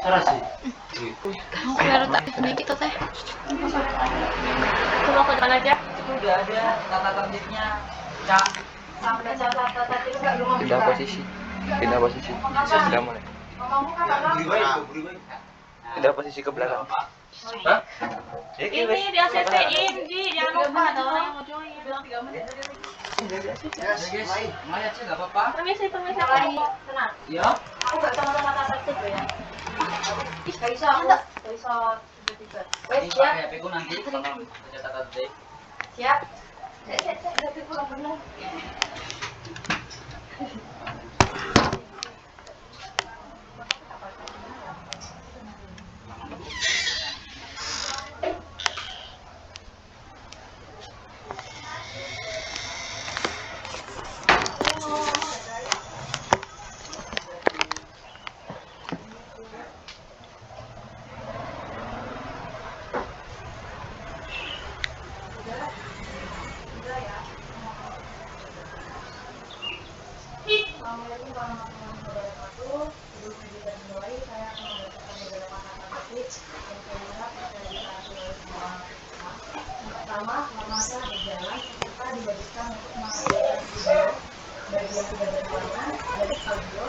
Aku baru tak sedikit teh. Coba aku depan aja. Udah ada tata tertibnya, Cak. Pindah posisi. Sudah mulai. Pindah posisi ke belakang. Hah? Ini di ACC-in, Ji. Jangan lupa ada orang yang mau join. Maya sih nggak apa-apa. Permisi lagi. Tenang. Ya. Aku nggak sama tata tertib ya. Ih, nggak bisa. Nggak bisa. Tiba-tiba. Wes, Ini siap. pakai HP ku nanti kalau baca tata tertib. Siap. Tapi kurang benar. Assalamualaikum warahmatullahi wabarakatuh. Sebelum kita mulai, saya akan membacakan beberapa kata tertib yang saya lihat bisa ditaati oleh semua mahasiswa. Yang pertama, masa berjalan serta dibagikan untuk menghasilkan video bagi yang tidak berhalangan dari audio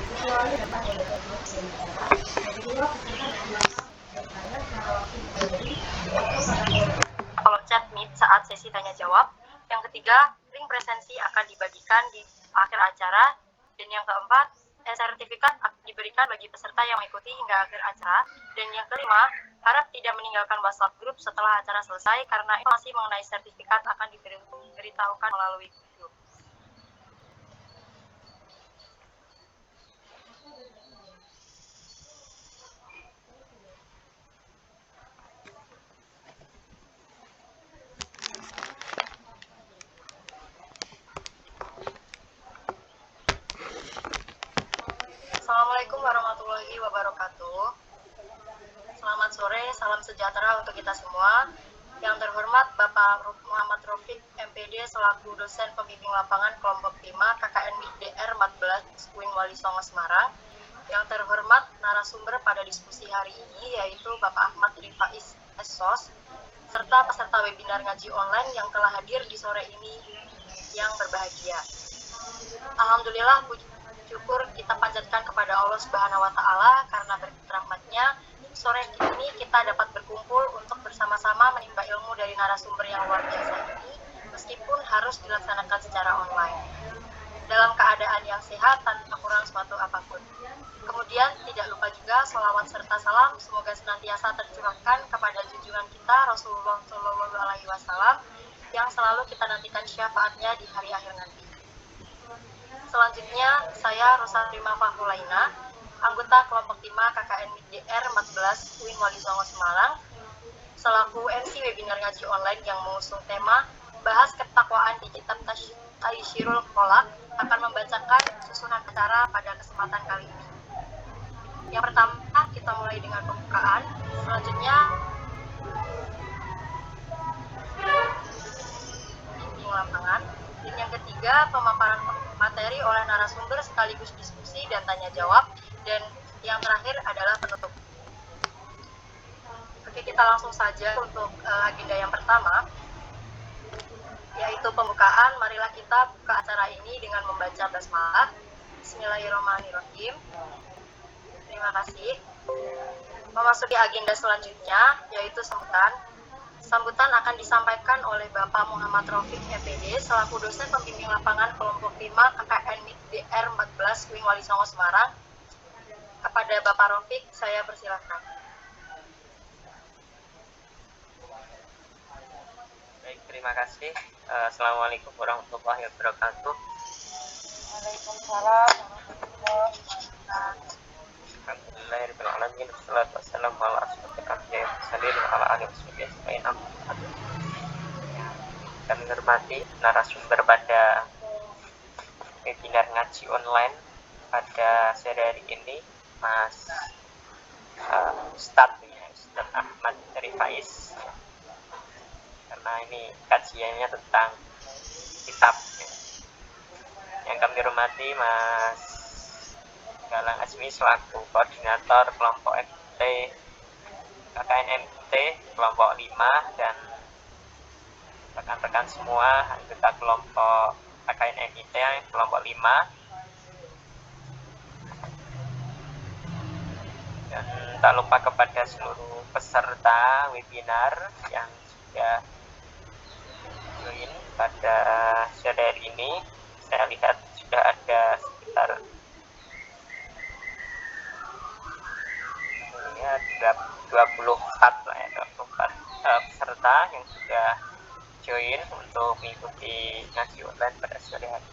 kecuali dapat membaca tulis dari cara. Yang kedua, peserta silakan bertanya secara langsung dari atau pada kolom chat Meet saat sesi tanya jawab. Yang ketiga, link presensi akan dibagikan di akhir acara. Dan yang keempat, sertifikat akan diberikan bagi peserta yang mengikuti hingga akhir acara. Dan yang kelima, harap tidak meninggalkan WhatsApp grup setelah acara selesai karena informasi mengenai sertifikat akan diberitahukan melalui grup. Assalamualaikum warahmatullahi wabarakatuh. Selamat sore, salam sejahtera untuk kita semua. Yang terhormat Bapak Muhammad Rafiq MPD selaku dosen pembimbing lapangan kelompok 5 KKN MIDR 14 Wing Wali Songo Semarang. Yang terhormat narasumber pada diskusi hari ini yaitu Bapak Ahmad Rifais SSOS serta peserta webinar ngaji online yang telah hadir di sore ini yang berbahagia. Alhamdulillah, puji syukur kita panjatkan kepada Allah Subhanahu wa taala karena berkat rahmatnya sore ini kita dapat berkumpul untuk bersama-sama menimba ilmu dari narasumber yang luar biasa ini meskipun harus dilaksanakan secara online dalam keadaan yang sehat tanpa kurang suatu apapun. Kemudian tidak lupa juga sholawat serta salam semoga senantiasa tercurahkan kepada junjungan kita Rasulullah Shallallahu Alaihi Wasallam yang selalu kita nantikan syafaatnya di hari akhir nanti. Selanjutnya, saya Rosalima Fahulaina, anggota kelompok 5 KKN MIDR 14 Wing Wali Songo Semarang, selaku MC webinar ngaji online yang mengusung tema bahas ketakwaan di kitab Taysirul Kolak akan membacakan susunan acara pada kesempatan kali ini. Yang pertama, kita mulai dengan pembukaan, selanjutnya bimbing lapangan, dan yang ketiga pemaparan materi oleh narasumber sekaligus diskusi dan tanya jawab, dan yang terakhir adalah penutup. Oke, kita langsung saja untuk agenda yang pertama, yaitu pembukaan. Marilah kita buka acara ini dengan membaca basmalah. Bismillahirrahmanirrahim. Terima kasih. Memasuki agenda selanjutnya, yaitu sambutan. Sambutan akan disampaikan oleh Bapak Muhammad Rafiq MPD selaku dosen pembimbing lapangan kelompok 5 KKN MIDR 14 Wing Wali Songo Semarang. Kepada Bapak Rafiq, saya persilahkan. Baik, terima kasih. Assalamualaikum warahmatullahi wabarakatuh. Waalaikumsalam warahmatullahi wabarakatuh. Alhamdulillahirrahmanirrahim. Wassalatu wassalamu ala asyrofil anbiya'i wal mursalin wa ala alihi washabihi ajmain. Kami hormati narasumber pada webinar ngaji online pada sore hari ini, Mas Ustadz Ahmad Rifais, karena ini kajiannya tentang kitab. Yang kami hormati Mas Galang Asmi selaku koordinator kelompok MT KKN MT kelompok 5 dan rekan-rekan semua anggota kelompok KKN MT kelompok 5. Dan tak lupa kepada seluruh peserta webinar yang sudah join pada sore hari ini. Saya lihat sudah ada sekitar 24 lah ya, 24 peserta yang sudah join untuk mengikuti ngaji online pada sore hari.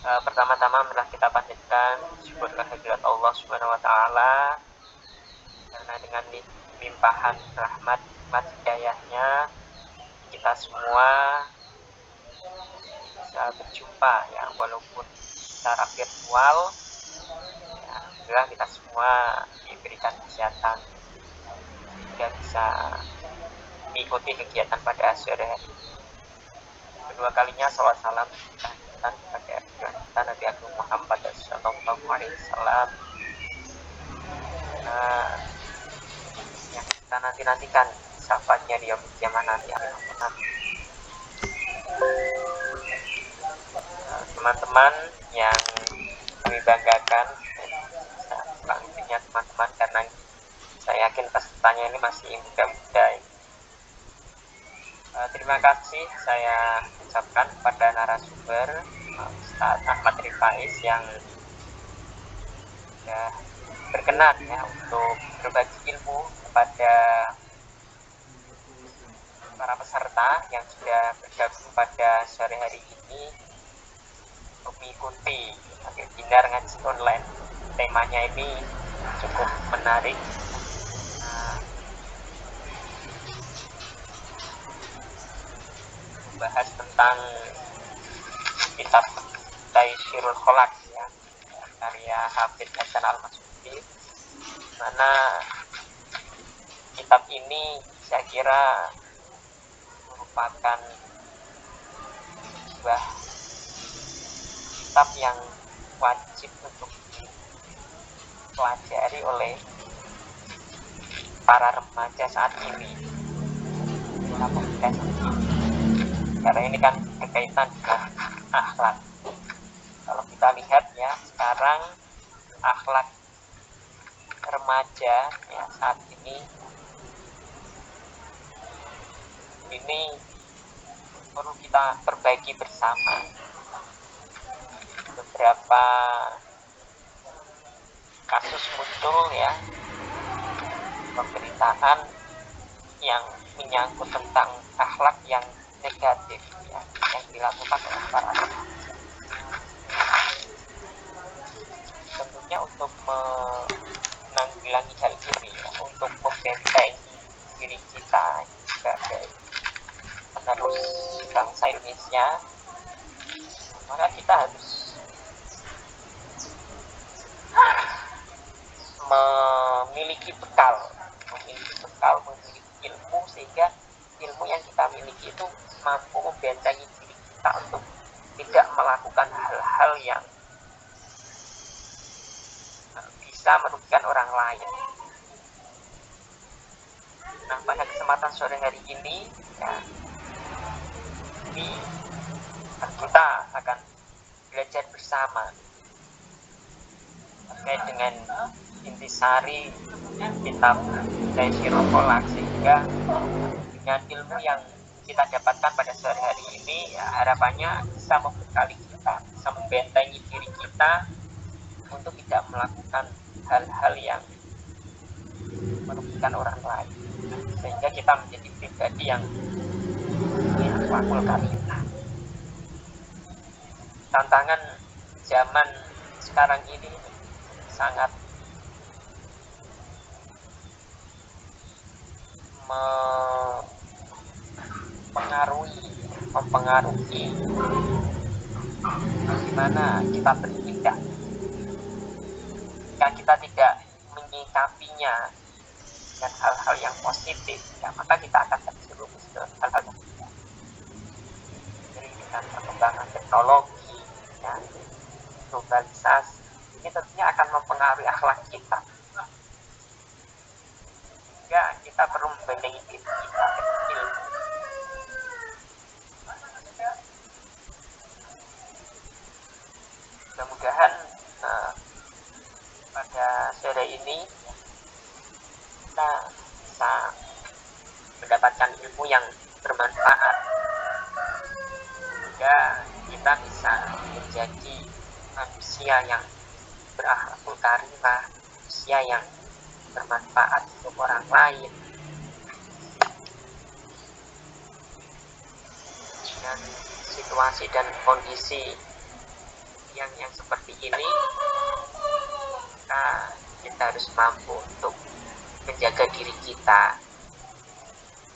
Pertama-tama marilah kita panjatkan syukur kehadirat Allah Subhanahu wa taala karena dengan limpahan rahmat hidayahnya kita semua bisa berjumpa ya, walaupun secara virtual ya, alhamdulillah kita semua diberikan kesehatan sehingga bisa mengikuti kegiatan pada sore hari. Kedua kalinya salawat salam kita kepada kita Nabi Agung Muhammad sallallahu alaihi wasallam. Yang kita nantikan syafaatnya di yaumul kiamah nanti. Teman-teman yang kami banggakan, intinya teman-teman, karena saya yakin pesertanya ini masih muda-muda. Terima kasih saya ucapkan kepada narasumber Ustaz Ahmad Rifais yang sudah berkenan ya untuk berbagi ilmu kepada para peserta yang sudah bergabung pada sore hari ini untuk mengikuti webinar ngaji online. Temanya ini cukup menarik. Membahas tentang kitab Taisirul Kholaq ya, karya Hafidz Hasan Al-Mas'udi, mana kitab ini saya kira merupakan sebuah kitab yang wajib untuk dipelajari oleh para remaja saat ini, karena ini kan berkaitan dengan akhlak. Kalau kita lihat ya, sekarang akhlak remaja ya saat ini perlu kita perbaiki bersama. Beberapa kasus muncul ya, pemberitaan yang menyangkut tentang akhlak yang negatif ya, yang dilakukan oleh para remaja. Tentunya untuk menanggulangi hal ini ya, untuk membentengi diri kita sebagai penerus bangsa Indonesia, maka kita harus memiliki bekal, memiliki ilmu, sehingga ilmu yang kita miliki itu mampu membentengi diri kita untuk tidak melakukan hal-hal yang bisa merugikan orang lain. Nah, pada kesempatan sore hari ini ya, kita akan belajar bersama terkait dengan intisari kitab Taisirul Kholaq, sehingga dengan ilmu yang kita dapatkan pada sore hari ini ya, harapannya bisa membekali kita, bisa membentengi diri kita untuk tidak melakukan hal-hal yang merugikan orang lain, sehingga kita menjadi pribadi yang akhlakul karimah. Tantangan zaman sekarang ini sangat mempengaruhi bagaimana kita bertindak. Jika kita tidak menyikapinya dengan hal-hal yang positif ya, maka kita akan terjerumus ke hal-hal yang tidak. Jadi dengan perkembangan teknologi ya, globalisasi, ini tentunya akan mempengaruhi akhlak kita. Ya, kita perlu membentengi diri kita dengan ilmu. Mudah-mudahan pada sore ini kita bisa mendapatkan ilmu yang bermanfaat, sehingga kita bisa menjadi manusia yang berakhlakul karimah, manusia yang bermanfaat untuk orang lain. Dan situasi dan kondisi yang seperti ini, kita harus mampu untuk menjaga diri kita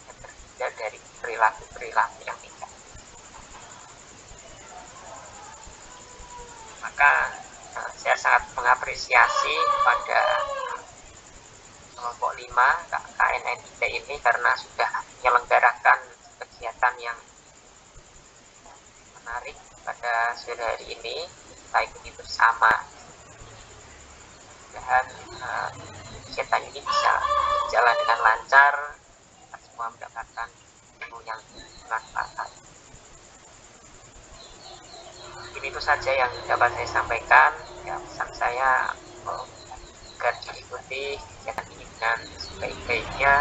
dan terhindar dari perilaku-perilaku yang tidak. Maka saya sangat mengapresiasi pada kelompok 5 KNNIT ini karena sudah menyelenggarakan kegiatan yang menarik pada sore hari ini. Kita ikuti bersama. Mudah-mudahan kegiatan ini bisa berjalan dengan lancar, kita semua mendapatkan ilmu yang bermanfaat. Mungkin itu saja yang dapat saya sampaikan. Ya, pesan saya agar diikuti kegiatan ini dengan sebaik-baiknya.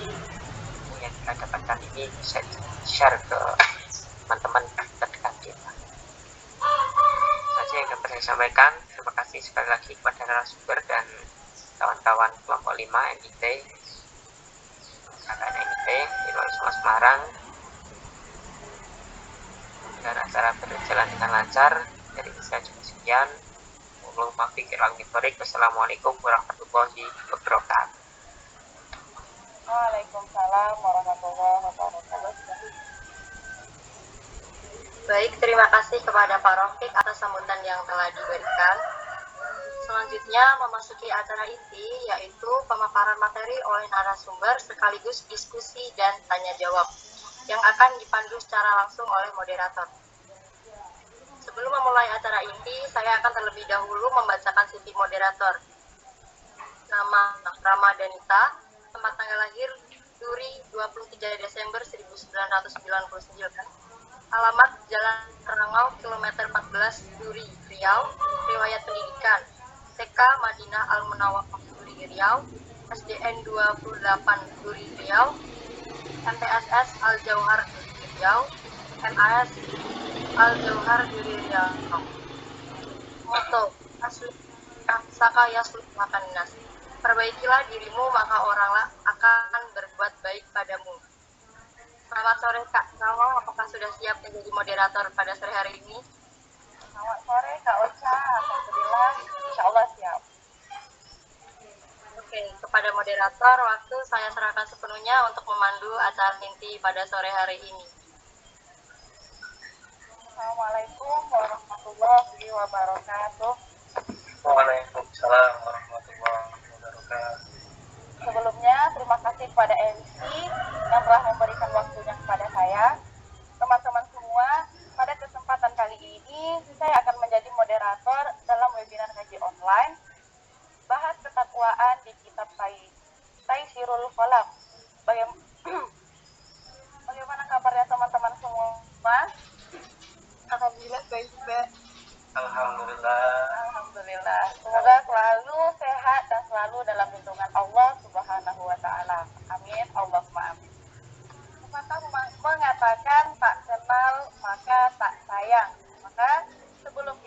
Ilmu yang kita dapatkan ini bisa di-share ke teman-teman terdekat kita. Saja yang dapat saya sampaikan. Terima kasih sekali lagi kepada narasumber dan kawan-kawan kelompok 5 NIT KKNIT Indonesia Semarang. Dan acara berjalan dengan lancar. Dari saya cukup sekian. Wassalamualaikum warahmatullahi wabarakatuh. Waalaikumsalam warahmatullahi wabarakatuh. Baik, terima kasih kepada Pak Rafiq atas sambutan yang telah diberikan. Selanjutnya memasuki acara inti, yaitu pemaparan materi oleh narasumber sekaligus diskusi dan tanya jawab yang akan dipandu secara langsung oleh moderator. Sebelum memulai acara inti, saya akan terlebih dahulu membacakan CV moderator. Nama Ramadanita, tempat tanggal lahir Duri 23 Desember 1999, alamat Jalan Rangau, kilometer 14, Duri, Riau, riwayat pendidikan, TK Madinah Al-Munawwarah Duri Riau, SDN 28 Duri Riau, MTSS Al-Jauhar Duri Riau, MAS Al-Jauhar Duri Riau. Moto asli Saka Yaslu Makaninas. Perbaikilah dirimu maka orang akan berbuat baik padamu. Selamat sore Kak Nawang, apakah sudah siap menjadi moderator pada sore hari ini? Selamat sore Kak Ocha, alhamdulillah, insya Allah siap. Oke, kepada moderator, waktu saya serahkan sepenuhnya untuk memandu acara inti pada sore hari ini. Assalamualaikum warahmatullahi wabarakatuh. Waalaikumsalam warahmatullahi wabarakatuh. Sebelumnya, terima kasih kepada MC yang telah memberikan waktunya kepada saya. Teman-teman semua, pada kesempatan kali ini, saya akan menjadi moderator dalam webinar ngaji online bahas ketakwaan di kitab Taisirul Qalam. Bagaimana kabarnya teman-teman semua? Alhamdulillah baik, Mbak. Alhamdulillah. Semoga selalu sehat dan selalu dalam lindungan Allah Subhanahu wa taala. Amin. Allahumma amin. Pepatah mengatakan tak kenal maka tak sayang. Maka sebelum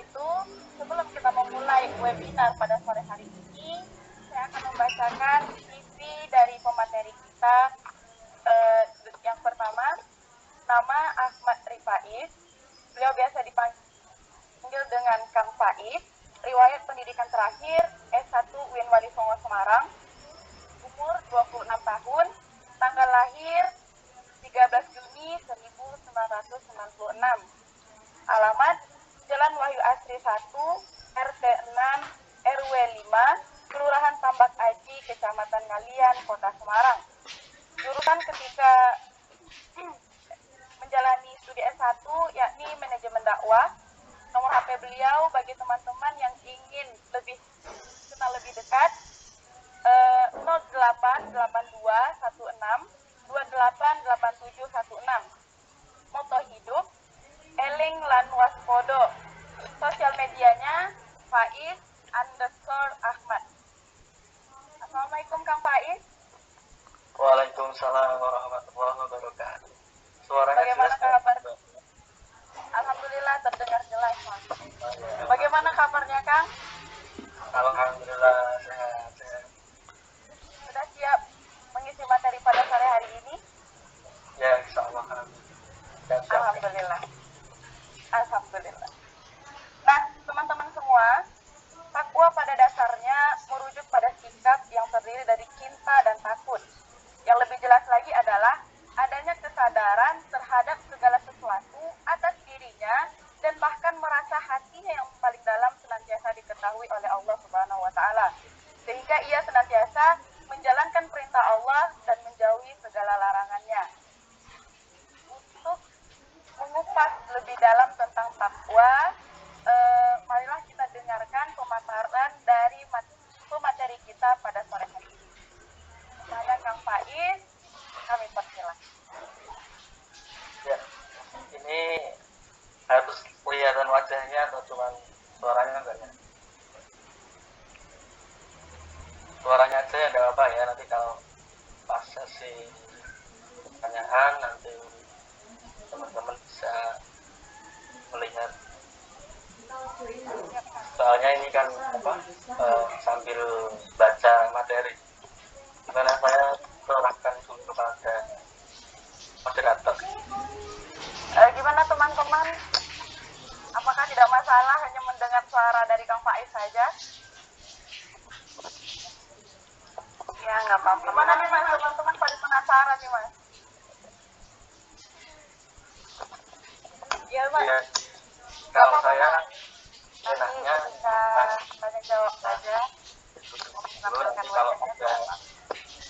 kita memulai webinar pada sore hari ini, saya akan membacakan CV dari pemateri kita. Yang pertama, nama Ahmad Rifai. Beliau biasa dipanggil dengan Kang Faiz. Riwayat pendidikan terakhir S1 UIN Wali Songo Semarang. Umur 26 tahun. Tanggal lahir 13 Juni 1996. Alamat Jalan Wahyu Asri 1, RT 6, RW 5, Kelurahan Tambak Aji, Kecamatan Ngalian, Kota Semarang. Jurusan ketika menjalani studi S1 yakni manajemen dakwah. Nomor HP HP beliau bagi teman-teman yang ingin lebih kenal lebih dekat. 088216288716. Moto hidup eling lan waspodo. Sosial medianya Faiz_Ahmad. Assalamualaikum Kang Faiz. Waalaikumsalam warahmatullahi wabarakatuh. Suaranya Bagaimana jelas kabar? Alhamdulillah terdengar jelas, Mas. Bagaimana kabarnya, Kang? Alhamdulillah sehat. Sudah siap mengisi materi pada sore hari ini? Ya, insya Allah. Alhamdulillah. Alhamdulillah. Nah, teman-teman semua, takwa pada dasarnya merujuk pada sikap yang terdiri dari cinta dan takut. Yang lebih jelas lagi adalah adanya kesadaran terhadap segala sesuatu atas dirinya dan bahkan merasa hatinya yang paling dalam senantiasa diketahui oleh Allah Subhanahu wa taala. Sehingga ia senantiasa menjalankan perintah Allah dan menjauhi segala larangannya. Untuk mengupas lebih dalam tentang takwa, marilah kita dengarkan pemaparan dari pemateri kita pada sore hari ini. Kepada Kang Faiz, kami persilakan. Ya, ini harus kelihatan wajahnya atau cuma suaranya enggak ya? Suaranya aja ya, enggak apa ya. Nanti kalau pas sesi pertanyaan nanti teman-teman bisa melihat. Soalnya ini kan sambil baca materi. Karena saya serahkan dulu kepada moderator. Gimana teman-teman? Apakah tidak masalah hanya mendengar suara dari Kang Faiz saja? Ya, nggak apa-apa. Gimana nih Mas, teman-teman pada penasaran nih Mas? Iya Mas. Ya, kalau saya Nanti enaknya bisa tanya jawab saja. dulu, nanti kalau ada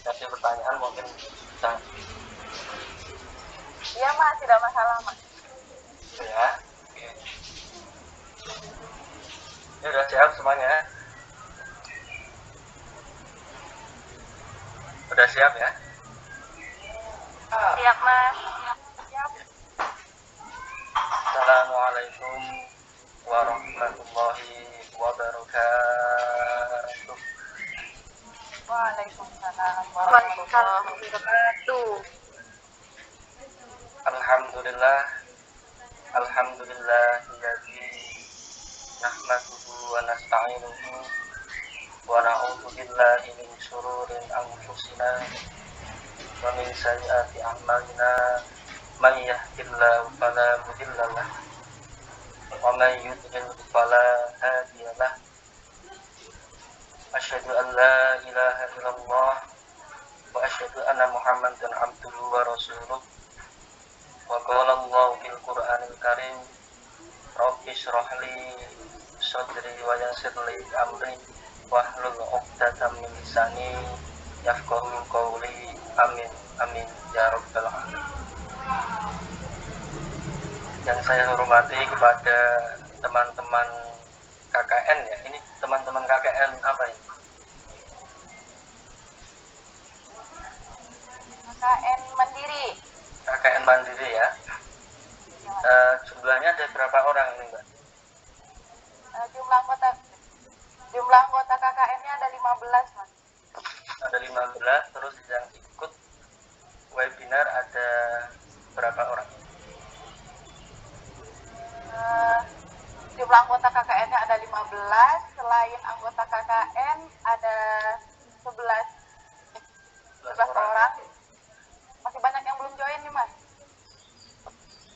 kasih pertanyaan mungkin bisa. Iya Mas, tidak masalah Mas. Ya, oke. Ini udah siap semuanya? Udah siap ya? Siap Mas. Siap. Assalamualaikum warahmatullahi wabarakatuh. Waalaikumsalam warahmatullahi wabarakatuh. Alhamdulillah, alhamdulillahilladzi nahmaduhu wa nasta'inuhu wa na'udzu billahi min syururi anfusina wa min sayyiati a'malina. Man yahdihillahu fala mudilla lahu wa man yudlil fala hadiya lahu. Asyhadu an la ilaha illallah wa asyhadu anna Muhammadan abduhu wa rasuluh. Wa qala Allahu fil Qur'anil Karim, Rabbi shrah li sadri wa yassir li amri wahlul 'uqdatam min lisani yafqahu qawli. Amin amin ya rabbal alamin. Yang saya hormati kepada teman-teman KKN ya. Ini teman-teman KKN apa ini? KKN Mandiri. KKN Mandiri ya. Jumlahnya ada berapa orang ini Mbak? Jumlah anggota KKN-nya ada 15 Mas. Ada 15, terus yang ikut webinar ada berapa orang? Jumlah anggota KKN-nya ada 15, selain anggota KKN ada 11 orang. Masih banyak yang belum join nih Mas.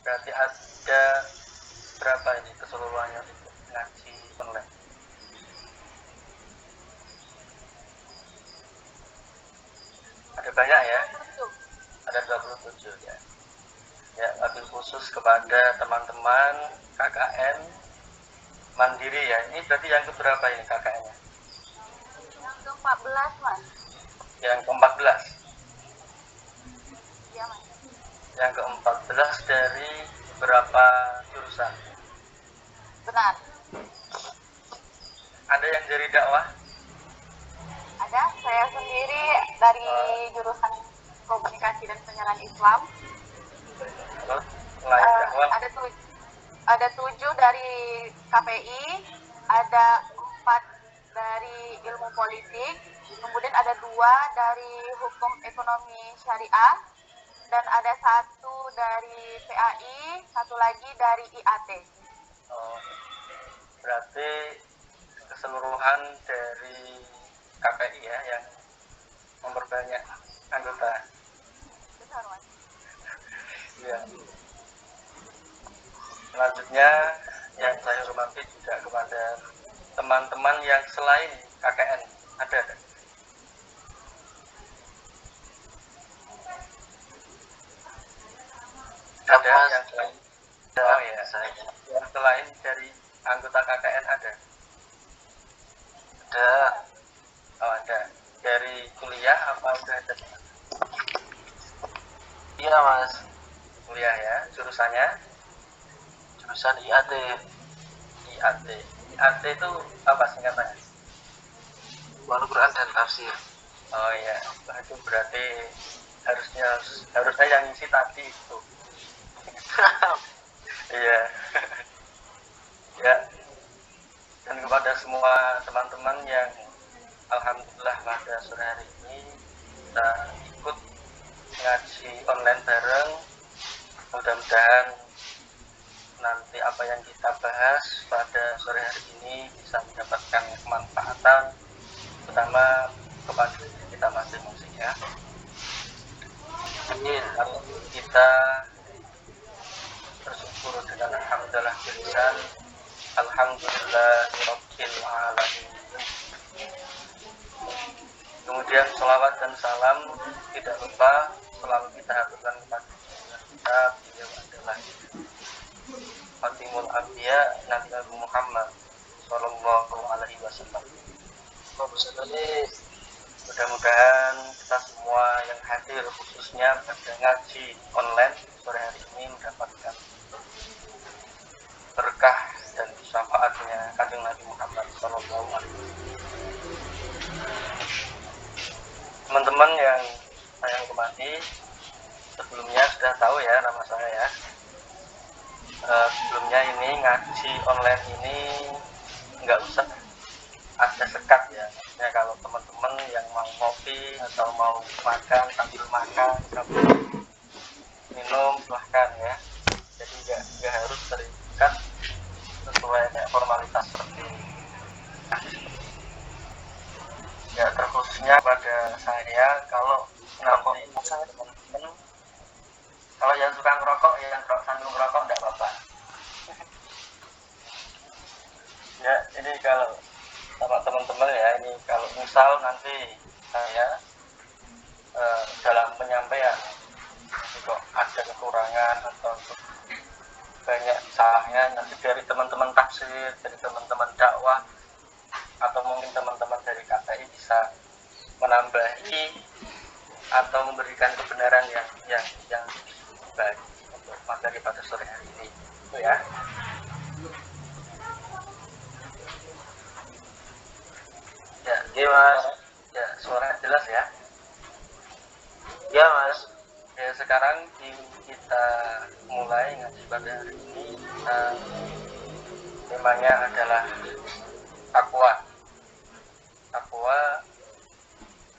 Berarti ada berapa ini keseluruhannya untuk ngaji online? Ada banyak ya? Ada 27 ya. Ya, wabil khusus kepada teman-teman KKN Mandiri ya. Ini berarti yang keberapa ini KKN-nya? Yang ke-14 Mas. Yang ke-14? Iya Mas. Yang ke-14 dari berapa jurusan? Benar. Ada yang dari dakwah? Ada, saya sendiri dari jurusan komunikasi dan penyiaran Islam. Terus selain dakwah? Ada 7 dari KPI, ada 4 dari ilmu politik, kemudian ada 2 dari hukum ekonomi syariah, dan ada 1 dari PAI, 1 lagi dari IAT. Oh, berarti keseluruhan dari KPI ya yang memperbanyak anggota. Benar, Mas. Ya. Selanjutnya yang saya hormati juga kepada teman-teman yang selain KKN ada. Ada yang selain. Oh ya, yang selain dari anggota KKN ada. Ada. Oh ada. Dari kuliah apa udah ada? Iya mas. Kuliah ya. Jurusannya? Jurusan IAT. IAT. IAT itu apa singkatannya? Al-Quran dan Tafsir. Oh iya. Itu berarti harusnya yang ngisi tadi itu. Iya. Ya. Dan kepada semua teman-teman yang alhamdulillah pada sore hari ini kita ikut ngaji online bareng. Mudah-mudahan nanti apa yang kita bahas pada sore hari ini bisa mendapatkan kemanfaatan terutama kepada diri kita masing-masing ya. Amin. Kita bersyukur dengan alhamdulillah bilisan alhamdulillahirabbil alamin. Kemudian sholawat dan salam tidak lupa selalu kita haturkan kepada kita, beliau adalah Fatimul Anbiya Nabi Muhammad Sallallahu Alaihi Wasallam. Mudah-mudahan kita semua yang hadir khususnya pada ngaji online sore hari ini mendapatkan berkah dan syafaatnya Kanjeng Nabi Muhammad Sallallahu Alaihi Wasallam. Teman-teman yang saya hormati, sebelumnya sudah tahu ya nama saya ya. Sebelumnya ini ngaji online ini nggak usah ada sekat ya. Maksudnya kalau teman-teman yang mau ngopi atau mau makan sambil minum silahkan ya. Jadi nggak harus terikat sesuai formalitas seperti ya, terkhususnya pada saya kalau nanti teman-teman kalau yang suka ngerokok ya sambil ngerokok enggak apa-apa ya. Ini kalau sama teman-teman ya, ini kalau misal nanti saya dalam penyampaian kok ada kekurangan atau banyak salahnya nanti dari teman-teman tafsir, dari teman-teman dakwah atau mungkin teman-teman dari KPI bisa menambahi atau memberikan kebenaran yang baik untuk materi pada sore hari ini itu ya. Ya, iya mas. Ya, suara jelas ya. Ya mas. Ya, sekarang kita mulai ngaji pada hari ini. Temanya adalah takwa. Takwa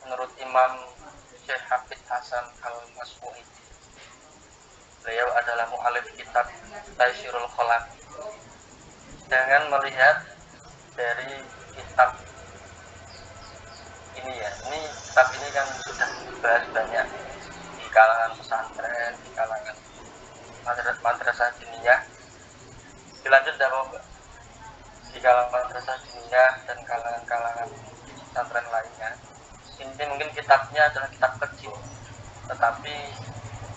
menurut Imam Syekh Hafidz Hasan Al-Masmu'i. Beliau adalah mu'alif kitab Taysirul Khalaq. Jangan melihat dari kitab ini ya, ini kitab ini kan sudah dibahas banyak di kalangan pesantren, di kalangan madrasah diniyah. Dilanjut dari di kalangan madrasah diniyah dan kalangan-kalangan pesantren lainnya. Ini mungkin kitabnya adalah kitab kecil, tetapi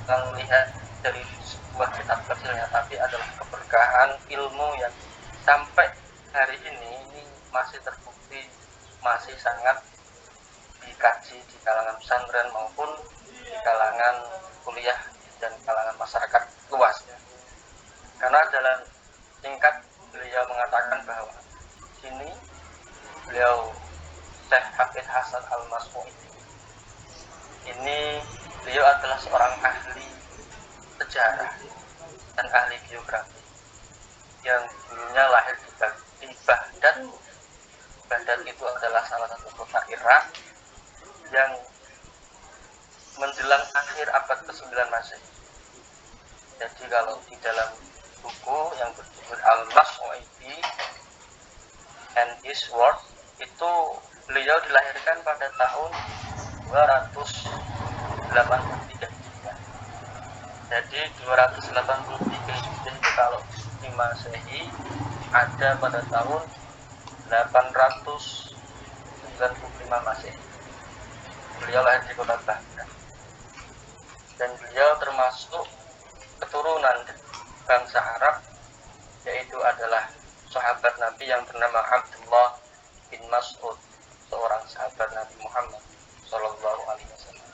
kita melihat dari sebuah kitab kecilnya, tapi adalah keberkahan ilmu yang sampai hari ini masih terbukti masih sangat dikaji di kalangan pesantren maupun di kalangan kuliah dan kalangan masyarakat luas ya. Karena dalam singkat beliau mengatakan bahwa sini beliau Syekh Hafidz Hasan Al-Masmu'idi. Ini beliau adalah seorang ahli sejarah dan ahli biografi yang dulunya lahir di Baghdad. Baghdad itu adalah salah satu kota Irak yang menjelang akhir abad ke-9 Masehi. Jadi kalau di dalam buku yang berjudul Al-Masmu'idi and His Work itu beliau dilahirkan pada tahun 283 Hijriah. Jadi 283 Hijriah itu kalau di Masehi ada pada tahun 895 Masehi. Beliau lahir di kota Baghdad. Dan beliau termasuk keturunan bangsa Arab, yaitu adalah sahabat Nabi yang bernama Abdullah bin Mas'ud, seorang sahabat Nabi Muhammad Shallallahu Alaihi Wasallam.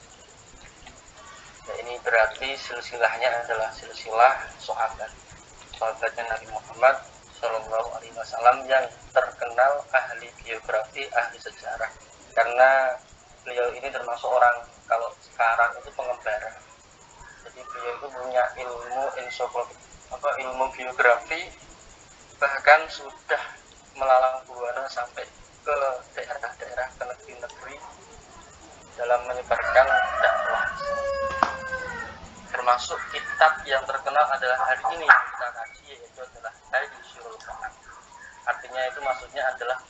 Ya, ini berarti silsilahnya adalah silsilah sahabatnya Nabi Muhammad Shallallahu Alaihi Wasallam yang terkenal ahli biografi, ahli sejarah. Karena beliau ini termasuk orang, kalau sekarang itu pengembara. Jadi beliau itu punya ilmu biografi, bahkan sudah melalang buana sampai ke daerah-daerah, ke negeri-negeri dalam menyebarkan dakwah. Termasuk kitab yang terkenal adalah hari ini yang kita kaji, yaitu adalah Taisirul Quran. Artinya itu maksudnya adalah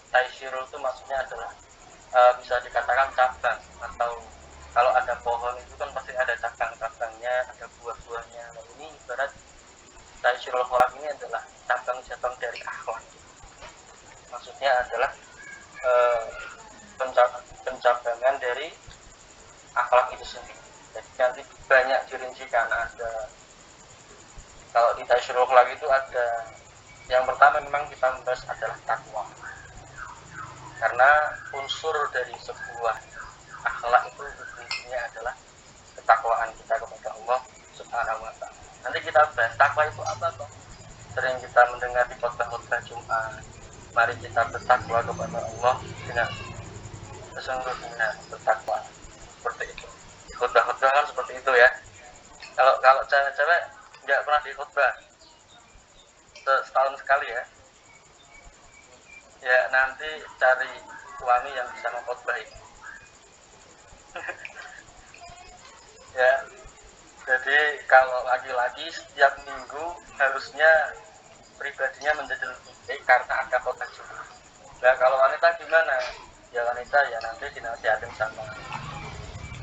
Taisirul itu maksudnya adalah bisa dikatakan cabang, atau kalau ada pohon itu kan pasti ada cabang-cabangnya, ada buah-buahnya. Nah, ini ibarat Taisirul Quran ini adalah cabang-cabang dari akhlak. Maksudnya adalah pencabangan dari akhlak itu sendiri. Jadi nanti banyak dirincikan. Ada, kalau di Taisirul Quran itu ada, yang pertama memang kita membahas adalah takwa. Karena unsur dari sebuah akhlak itu intinya adalah ketakwaan kita kepada Allah Subhanahu wa Ta'ala. Nanti kita bahas takwa itu apa, Pak? Sering kita mendengar di khotbah-khotbah Jumat, mari kita bertakwa kepada Allah dengan sesungguhnya bertakwa. Seperti itu. Di khotbah-khotbah kan seperti itu ya. Kalau cewek-cewek nggak pernah di khotbah, setahun sekali ya. Ya nanti cari suami yang bisa mengkhotbah. Ya, jadi kalau laki-laki setiap minggu harusnya pribadinya menjadi lebih baik karena ada khotbah Jumat. Nah kalau wanita gimana? Ya wanita ya nanti dinasihatin sama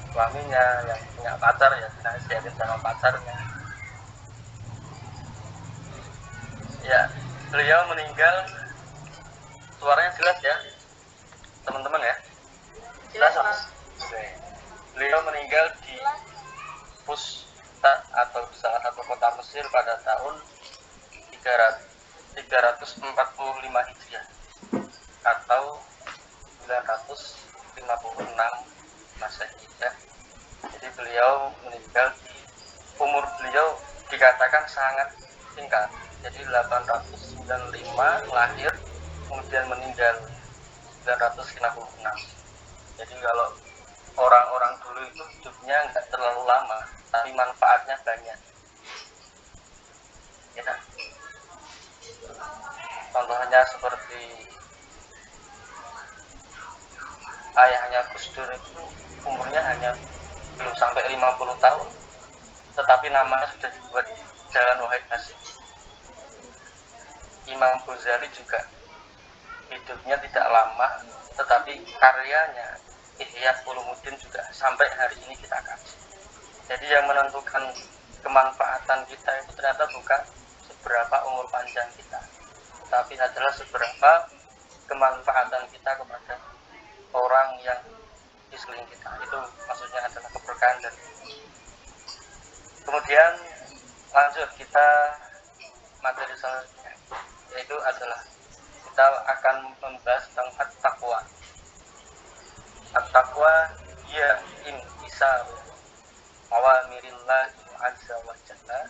suaminya, yang punya pacar ya dinasihatin sama pacarnya. Ya, beliau meninggal. Suaranya jelas ya, teman-teman ya? Jelas, Mas. Beliau meninggal di Fustat atau salah satu kota Mesir pada tahun 345 Hijriah atau 956 Masehi ya. Jadi beliau meninggal umur beliau dikatakan sangat singkat. Jadi 895 lahir, kemudian meninggal 956. Jadi kalau orang-orang dulu itu hidupnya nggak terlalu lama, tapi manfaatnya banyak. Ya. Contohnya seperti ayahnya Gus Dur itu umurnya hanya belum sampai 50 tahun, tetapi namanya sudah dibuat Jalan Wahid Hasyim. Imam Ghazali juga hidupnya tidak lama, tetapi karyanya Ihya Ulumuddin juga sampai hari ini kita kaji. Jadi yang menentukan kemanfaatan kita itu ternyata bukan seberapa umur panjang kita, tetapi adalah seberapa kemanfaatan kita kepada orang yang di sekeliling kita. Itu maksudnya adalah keberkahan dari ini. Kemudian lanjut kita materi selanjutnya, yaitu adalah kita akan membahas tentang at-taqwa. At-taqwa ya imtisal awamirillah azza wa jalla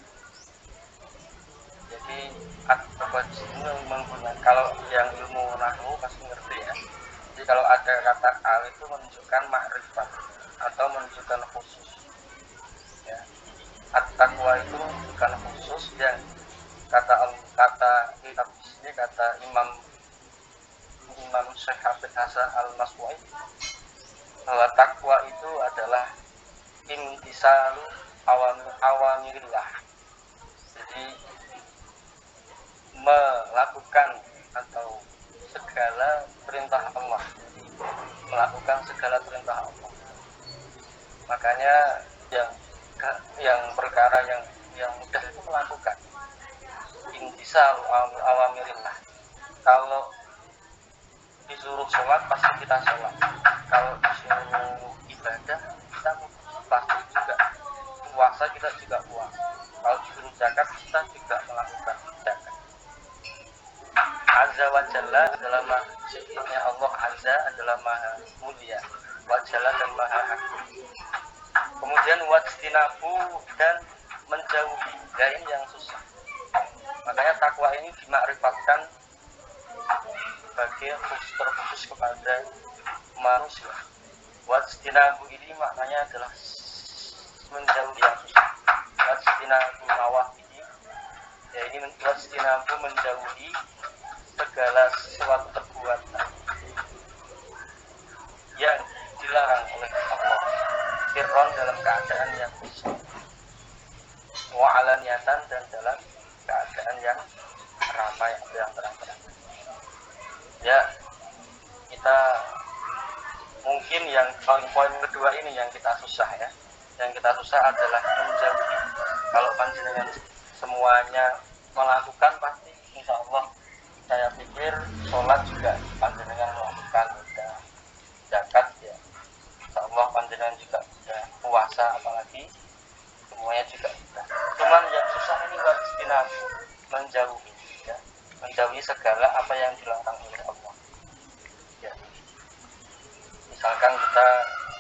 Jadi at-taqwa di sini menggunakan, kalau yang ilmu nahwu pasti ngerti ya. Jadi kalau ada kata al itu menunjukkan makrifat atau menunjukkan khusus. Ya. At-taqwa itu bukan khusus, yang kata kitab di sini, kata Imam Syekh Hafidz Hasan Al-Maswai, bahwa takwa itu adalah imtisalu awamirillah. Jadi melakukan atau segala perintah Allah, melakukan segala perintah Allah. Makanya yang perkara yang mudah itu melakukan imtisal awamirillah. Kalau disuruh sholat pasti kita sholat, kalau disuruh ibadah kita pasti juga puasa, kita juga puasa, kalau disuruh zakat kita juga melakukan zakat. Azza wa Jalla adalah sifatnya Allah. Azza adalah maha mulia, wa Jalla dan maha agung. Kemudian wajtinabu, dan menjauhi, ya ini yang susah. Makanya takwa ini dimakrifatkan sebagai terkhusus kepada manusia. Wajtinabu ini maknanya adalah menjauhi yang susah. Wajtinabu nawahihi, ya ini wajtinabu menjauhi segala sesuatu perbuatan yang dilarang oleh Allah, sirron dalam keadaan yang khusus, wa'alaniyatan dan dalam keadaan yang ramai atau yang terang-terang. Ya, kita mungkin yang poin kedua ini yang kita susah ya. Yang kita susah adalah menjauhi. Kalau panjenengan semuanya melakukan, pasti insya Allah saya pikir sholat juga panjenengan melakukan, udah zakat ya insya Allah panjenengan juga udah, puasa apalagi semuanya juga udah. Cuman yang susah ini wajtinabu, menjauhi ya, menjauhi segala apa yang dilarang oleh Allah ya. Misalkan kita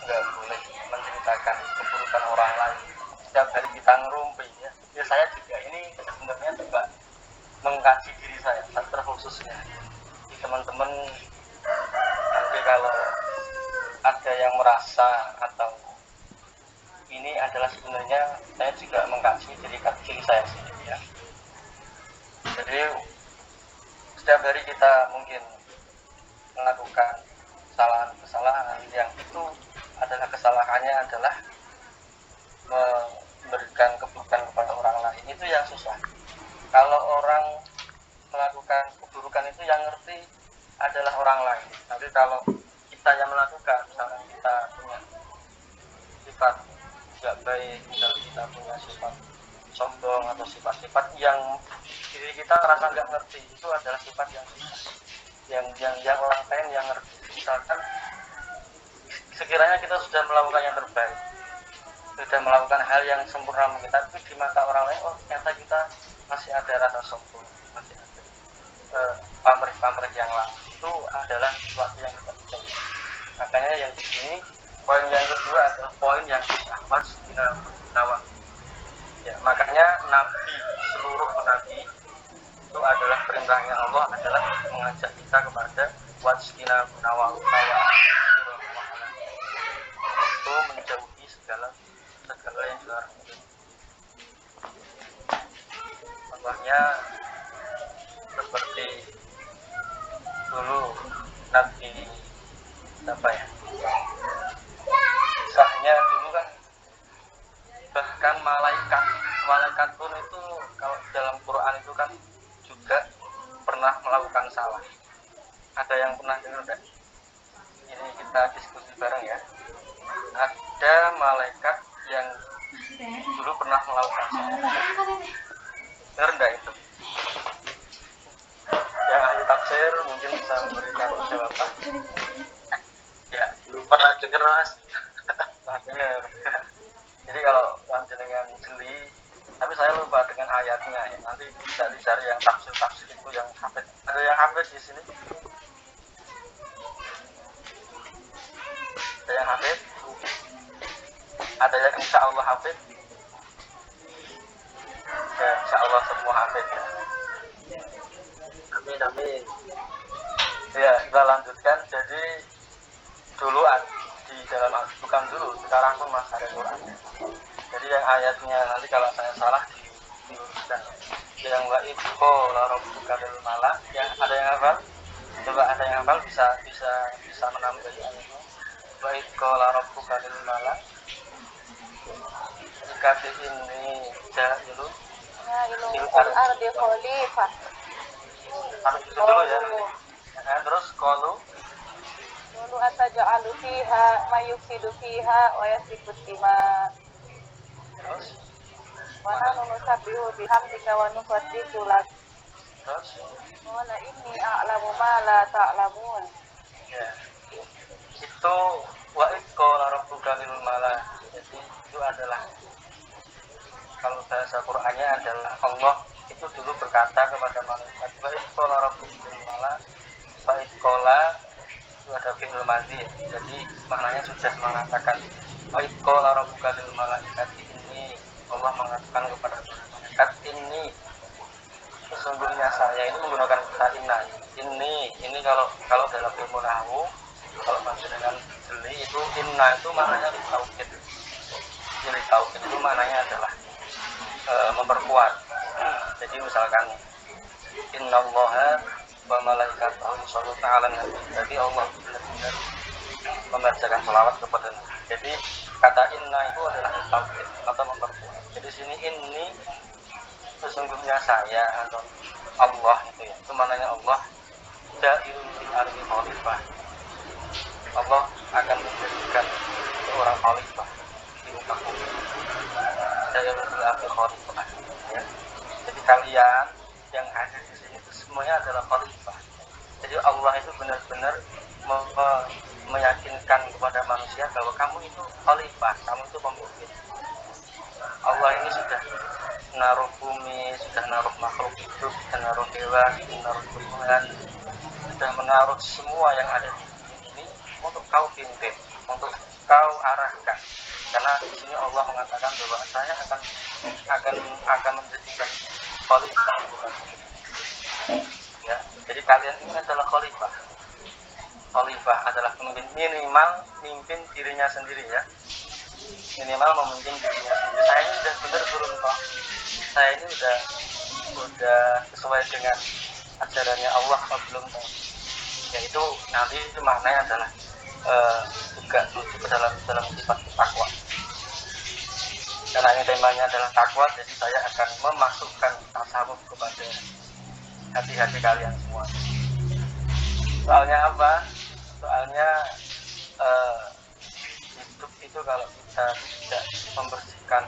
nggak boleh menceritakan keburukan orang lain, setiap hari kita ngerumpi ya. Saya juga ini sebenarnya coba mengkaji diri saya terkhususnya. Di teman-teman nanti kalau ada yang merasa atau ini adalah sebenarnya saya juga mengkaji diri saya sendiri ya. Jadi setiap hari kita mungkin melakukan kesalahan yang itu adalah kesalahannya adalah memberikan keburukan kepada orang lain. Itu yang susah. Kalau orang melakukan keburukan itu yang ngerti adalah orang lain. Tapi kalau kita yang melakukan, misalnya kita punya sifat tidak baik, misalnya kita punya sifat sombong atau sifat-sifat yang diri kita merasa nggak ngerti, itu adalah sifat yang susah. Yang orang lain yang ngerti. Misalkan sekiranya kita sudah melakukan yang terbaik, sudah melakukan hal yang sempurna mungkin, tapi di mata orang lain, oh ternyata kita masih ada rasa sombong, masih ada pamrih-pamrih yang lain. Itu adalah sesuatu yang kita bisa. Makanya yang di sini poin yang kedua adalah poin yang susah, wajtinabu. Ya, makanya Nabi, seluruh Nabi itu adalah perintahnya Allah adalah mengajak kita kepada wajtinabu itu menjauhi segala yang dilarang. Contohnya seperti dulu Nabi apa ya? Kisahnya dulu kan bahkan malaikat pun itu kalau dalam Quran itu kan juga pernah melakukan salah. Ada yang pernah dengar enggak? Ini kita diskusi bareng ya. Ada malaikat yang dulu pernah melakukan salah. Dengar enggak itu? Yang ahli tafsir mungkin bisa memberikan jawaban. Ya, belum pernah dengar Mas. Dengar. Jadi kalau panjenengan jeli, tapi saya lupa dengan ayatnya ya. Nanti bisa dicari yang tafsir itu yang hafid. Ada yang hafid di sini? Ada yang hafid? Ada yang insya Allah hafid? Ya, insya Allah semua hafid ya. Amin amin. Ya, kita lanjutkan. Jadi dulu di dalam bukan dulu, sekarang pun masih ada Qurannya. Jadi yang ayatnya nanti kalau saya salah diluruskan. Yang wa ibqo la rabbuka lil malak, ya ada yang hafal? Coba ada yang hafal bisa menambahi ayatnya. Wa ibqo la rabbuka lil malak. Dikasih ini jahilun Ya ilmu ardi khalifah. harus itu dulu ya. Terus kalau Dulu ataja'alu fiha mayufsidu fiha wa yasfiku dima. terus Wa nahnu nusabbihu bihamdika wa nuqaddisu lak. terus Qala inni a'lamu ma la ta'lamun. ya itu wa iqala rabbuka lil malak. Jadi itu adalah kalau bahasa Qur'annya adalah Allah itu dulu berkata kepada malaikat wa iqala rabbuka lil malak. Wa iqala itu ada fi'il madhi. Jadi maknanya sudah mengatakan wa iqala rabbuka lil malaikat, ini Allah mengatakan kepada malaikat ini sesungguhnya saya, ini menggunakan kata inna. Ini kalau dalam ilmu nahwu, kalau masih dengan jeli itu inna itu maknanya taukid. Jadi taukid itu maknanya adalah memperkuat. Jadi misalkan innallaha wa malaikatahu yusholluna 'alan nabi. Jadi Allah benar-benar membacakan shalawat kepada Nabi. Jadi kata inna itu adalah taukid atau memperkuat. Jadi sini ini sesungguhnya saya atau Allah itu ya, itu maknanya Allah ja'ilun fil ardi khalifah. Allah akan menjadikan seorang khalifah di muka bumi. Ja'ilun fil ardi khalifah ya. Jadi kalian yang hadir di sini itu semuanya adalah khalifah. Jadi Allah itu benar-benar meyakinkan kepada manusia bahwa kamu itu khalifah, kamu itu pemimpin. Allah ini sudah naruh bumi, sudah naruh makhluk hidup, sudah naruh hewan, sudah naruh tumbuhan, sudah menaruh semua yang ada di bumi ini untuk kau pimpin, untuk kau arahkan. Karena di sini Allah mengatakan bahwa saya akan menjadikan khalifah. Ya, jadi kalian ini adalah khalifah. Khalifah adalah pemimpin, minimal mimpin dirinya sendiri ya. Minimal memimpin dirinya sendiri. Saya ini sudah benar turun kok. Saya ini udah sesuai dengan ajarannya Allah atau belum tahu. Yaitu nanti itu maknanya adalah juga menuju ke dalam sifat takwa. Karena ini temanya adalah takwa, jadi saya akan memasukkan tasawuf kepada hati-hati kalian semua. Soalnya apa? Soalnya hidup itu kalau kita tidak membersihkan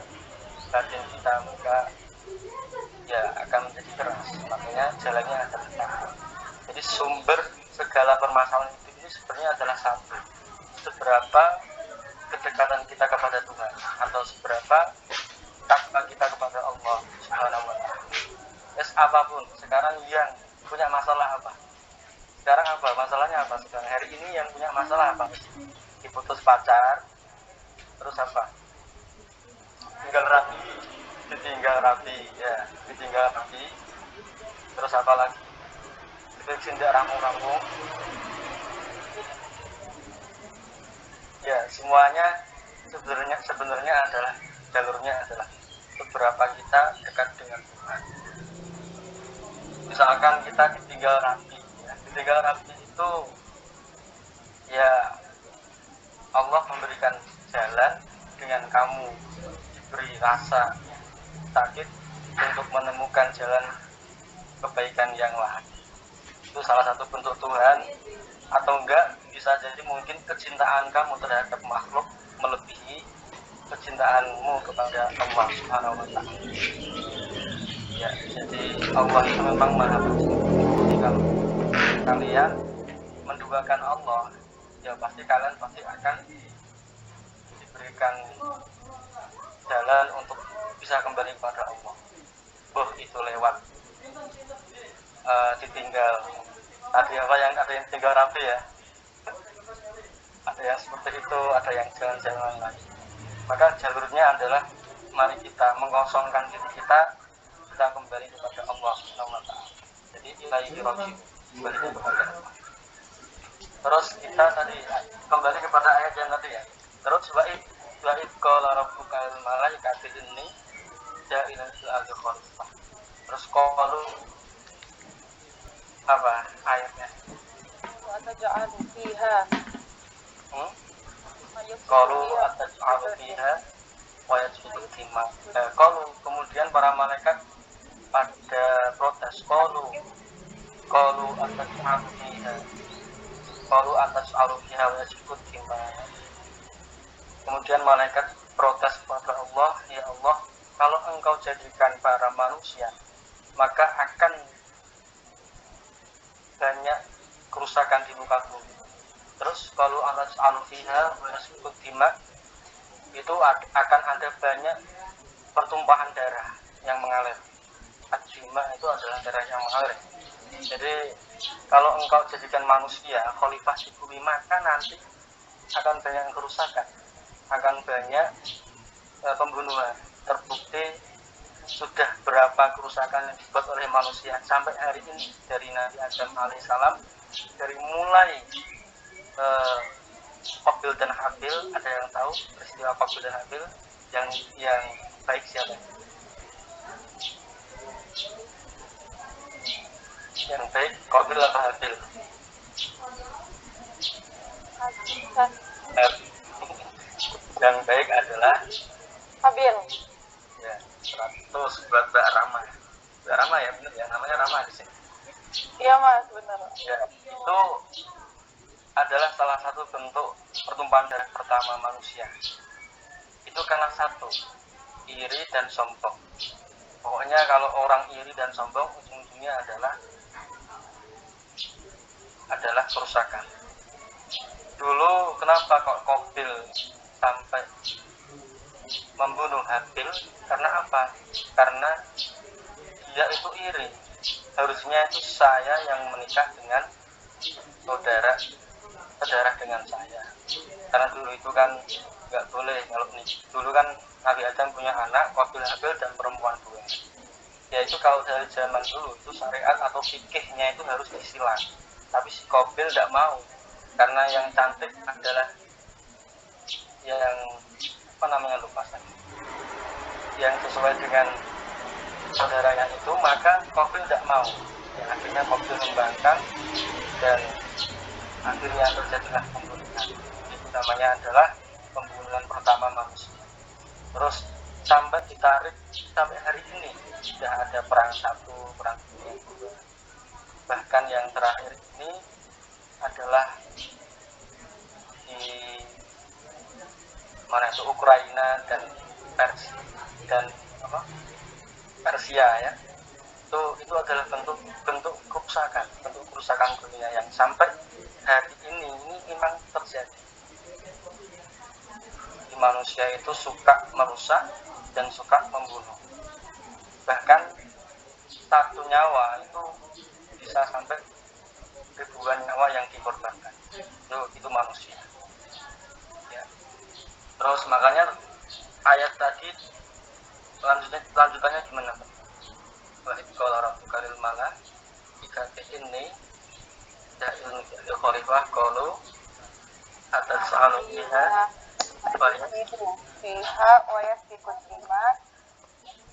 batin kita, maka ya akan menjadi keras. Makanya jalannya adalah takwa. Jadi sumber segala permasalahan hidup ini sebenarnya adalah satu. Seberapa kedekatan kita kepada Tuhan, atau seberapa takwa kita kepada Allah Subhanahu wa Ta'ala. Yes, apapun. Sekarang yang punya masalah apa? Sekarang apa? Masalahnya apa? Sekarang hari ini yang punya masalah apa? Diputus pacar, terus apa? Ditinggal rapi, terus apa lagi? Tidak rampung-rampung. Ya, semuanya sebenarnya adalah jalurnya adalah seberapa kita dekat dengan Tuhan. Misalkan kita ditinggal rapi, ya. Ditinggal rapi itu ya Allah memberikan jalan dengan kamu diberi rasa sakit untuk menemukan jalan kebaikan yang lain. Itu salah satu bentuk Tuhan, atau enggak bisa jadi mungkin kecintaan kamu terhadap makhluk melebihi kecintaanmu kepada Allah Subhanahu wa Ta'ala. Ya, jadi Allah itu memang Maha Pencinta. Jadi kalau kalian menduakan Allah, ya pasti kalian akan diberikan jalan untuk bisa kembali kepada Allah. Itu lewat ditinggal. Ada yang tinggal rapi ya. Ada yang seperti itu, ada yang jalan-jalan lain. Maka jalurnya adalah mari kita mengosongkan diri kita kita kembali kepada Allah Subhanahu wa taala. Jadi ilaihi raji'un, kembali kepada Allah. Terus kita tadi kembali kepada ayat yang tadi ya. Terus wa'id qala rabbuka lil malaikati inni ja'ilun fil ardi khalifah. Terus qalu apa ayatnya? Wa taj'alu fiha Qalu ataj'alu fiha wa yasfiku dima. Qalu kemudian para malaikat pada protes. Qalu ataj'alu fiha. Qalu ataj'alu fiha wa yasfiku dima. Kemudian malaikat protes kepada Allah, ya Allah, kalau engkau jadikan para manusia, maka akan banyak kerusakan di muka bumi. Terus kalau ataj'alu fiha wa yasfiku dima, itu akan ada banyak pertumpahan darah yang mengalir. Ad-dima itu adalah darah yang mengalir. Jadi kalau engkau jadikan manusia khalifah di bumi, maka nanti akan banyak kerusakan, akan banyak pembunuhan. Terbukti sudah berapa kerusakan yang dibuat oleh manusia sampai hari ini, dari Nabi Adam alaihissalam, dari mulai Qabil dan Habil. Ada yang tahu peristiwa Qabil dan Habil? Yang baik siapa? Yang baik Qabil atau Habil? Yang baik adalah Habil. ya 100 buat Mbak Rama. Mbak Rama ya, benar ya, namanya Rama di sini. Iya Mas, benar. Ya, itu adalah salah satu bentuk pertumpahan darah pertama manusia. Itu karena satu, iri dan sombong. Pokoknya kalau orang iri dan sombong, ujung-ujungnya adalah kerusakan. Dulu kenapa kok Qabil sampai membunuh Habil? Karena apa? Karena dia itu iri. Harusnya itu saya yang menikah dengan saudara dengan saya. Karena dulu itu kan nggak boleh, kalau dulu kan Nabi Adam punya anak, Qabil Habil dan perempuan dua. Ya itu kalau dari zaman dulu itu syariat atau fikihnya itu harus disilang. Tapi si Qabil tidak mau, karena yang cantik adalah yang lupa saya, yang sesuai dengan saudaranya itu, maka Qabil tidak mau. Ya, akhirnya Qabil membangkang dan akhirnya terjadilah pembunuhan. Itu namanya adalah pembunuhan pertama manusia. Terus sampai ditarik sampai hari ini sudah ada perang satu, perang dua. Bahkan yang terakhir ini adalah di mana itu Ukraina dan Persia ya. Itu adalah bentuk kerusakan dunia yang sampai hari ini memang terjadi. Di manusia itu suka merusak dan suka membunuh. Bahkan satu nyawa itu bisa sampai ribuan nyawa yang dikorbankan. Itu manusia. Ya. Terus makanya ayat tadi lanjutannya gimana? Wa qala rabbuka lil malaikati inni ja'ilun fil khalifah qalu atas'alu fiha fiha wa yasfiku dima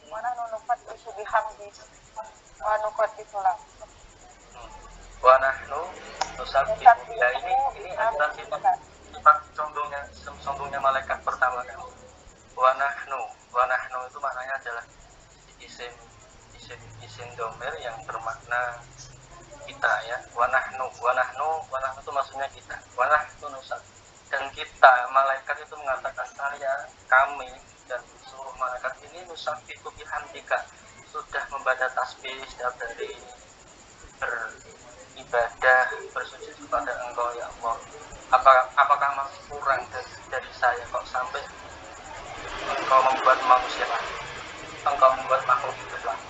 wa nahnu nuqaddisu bihamdi wa nuqaddisu lak. Wa nahnu nusabbihu ya, ini adalah sifat sombongnya malaikat pertama kan. Wa nahnu itu maknanya adalah isim domir yang bermakna kita ya. Wa nahnu itu maksudnya kita. Wa nahnu nusabbihu, dan kita malaikat itu mengatakan kami dan seluruh malaikat ini nusabbihu bihamdika, sudah membaca tasbih setiap hari, beribadah, bersujud kepada Engkau ya Allah. Apakah masih kurang dari saya kok sampai Engkau membuat manusia lagi, Engkau membuat makhluk hidup lagi.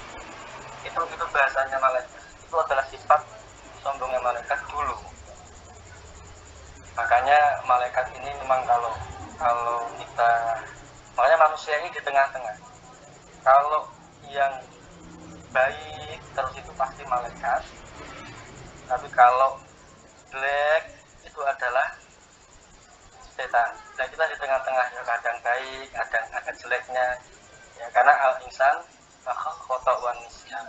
Itu bahasanya malaikat. Itu adalah sifat sombongnya malaikat dulu. Makanya malaikat ini memang kalau kita, makanya manusia ini di tengah-tengah. Kalau yang baik terus itu pasti malaikat, tapi kalau jelek itu adalah setan. Nah kita di tengah-tengah ya, kadang baik, kadang agak jeleknya ya, karena al-insan khoto'wan nisyan.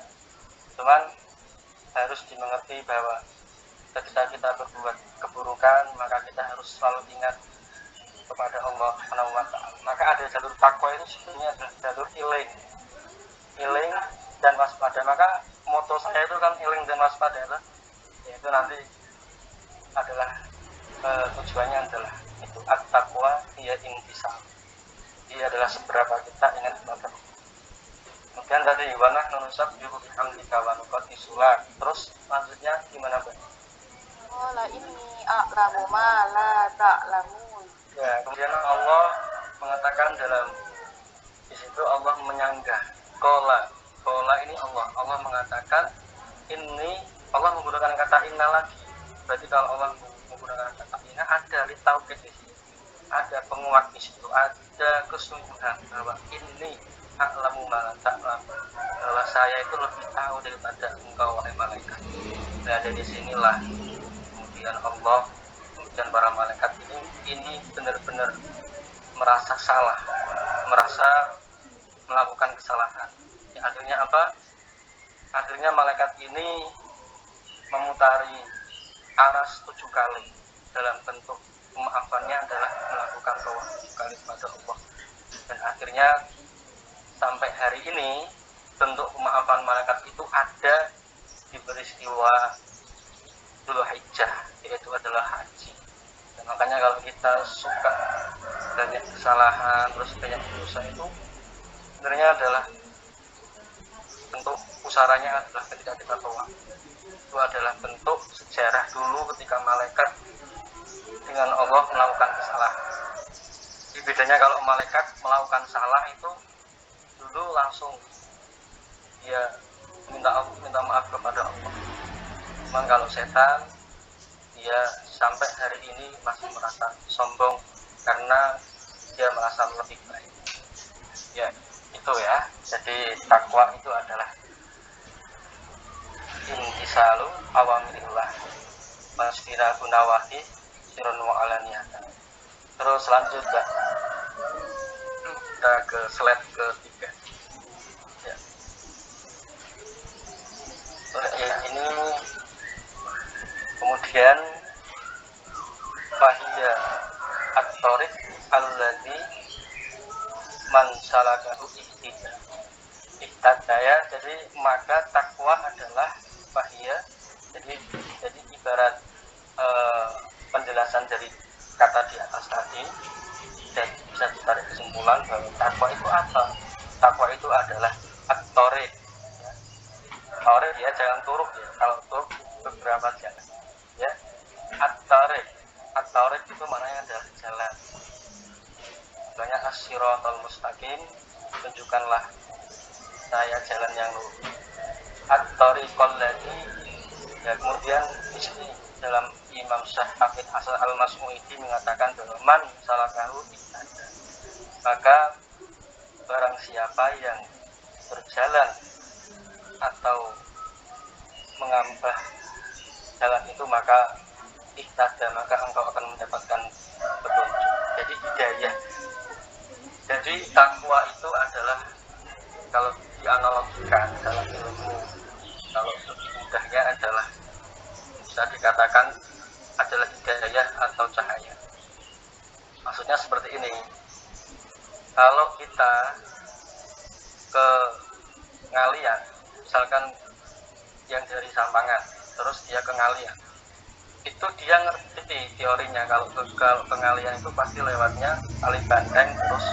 Cuman harus dimengerti bahwa ketika kita berbuat keburukan maka kita harus selalu ingat kepada Allah Subhanahu wa Ta'ala. Maka ada jalur takwa itu sebenarnya adalah jalur iling dan waspada. Maka moto saya itu kan iling dan waspada itu, yaitu nanti adalah tujuannya adalah itu at-taqwa hiya intisal. Dia adalah seberapa kita ingat kepada Allah. Kemudian tadi wana nunusab yuhu bihamdika wa nuqaddis sulak. Terus selanjutnya gimana, Mbak? Qala inni a'lamu ma la ta'lamun. Ya, kemudian Allah mengatakan dalam di situ Allah menyanggah. Qala ini Allah mengatakan ini, Allah menggunakan kata inna lagi. Berarti kalau Allah menggunakan kata inna ada li taukid di situ. Ada penguat di situ, ada kesungguhan bahwa ini a'lamu ma la ta'lamun. Bahwa saya itu lebih tahu daripada engkau wahai malaikat. Nah, dari sinilah kemudian Allah dan para malaikat ini benar-benar merasa salah, merasa melakukan kesalahan. Ya, akhirnya apa? Akhirnya malaikat ini memutari aras 7 kali. Dalam bentuk pemaafannya adalah melakukan tawaf 7 kali kepada Allah. Dan akhirnya sampai hari ini bentuk pemaafan malaikat itu ada di peristiwa Dzulhijjah, yaitu adalah haji. Dan makanya kalau kita suka banyak kesalahan terus banyak dosa itu sebenarnya adalah bentuk pusaranya adalah ketika kita tawaf. Itu adalah bentuk sejarah dulu ketika malaikat dengan Allah melakukan kesalahan. Jadi bedanya kalau malaikat melakukan salah itu dulu langsung dia minta maaf kepada Allah. Cuman kalau setan dia sampai hari ini masih merasa sombong karena dia merasa lebih baik. Ya, itu ya. Jadi takwa itu adalah intisalu awamirillah wasfira gunawahi sirun wa alaniyatan. Terus lanjut kita ke slide ketiga. Ya. Ini kemudian fahiya at-tariq alladzi man salakahu ihtadaya. Jadi maka takwa adalah fahiya, jadi ibarat penjelasan dari kata di atas tadi, dan bisa ditarik kesimpulan bahwa takwa itu apa? Takwa itu adalah at-tariq ya. Tariq ya, jangan turuk ya, kalau turuk beberapa jalan ya. At-tariq itu maknanya adalah jalan. Banyak as-siratal mustaqim, tunjukkanlah saya jalan yang lurus. At-tariqal ladzi, ya, kemudian di sini dalam Imam Syekh Hafidz Hasan Al-Masmu'idi mengatakan bahwa man salakahu ihtada, maka barang siapa yang berjalan atau mengambah jalan itu maka ihtada, maka engkau akan mendapatkan petunjuk. Jadi hidayah. Jadi takwa itu adalah, kalau dianalogikan dalam ilmu, kalau lebih mudahnya adalah bisa dikatakan adalah hidayah atau cahaya. Maksudnya seperti ini, kalau kita ke Ngalian, misalkan yang dari Sampangan terus dia ke Ngalian, itu dia ngerti teorinya kalau ke Ngalian itu pasti lewatnya Kali Bandeng terus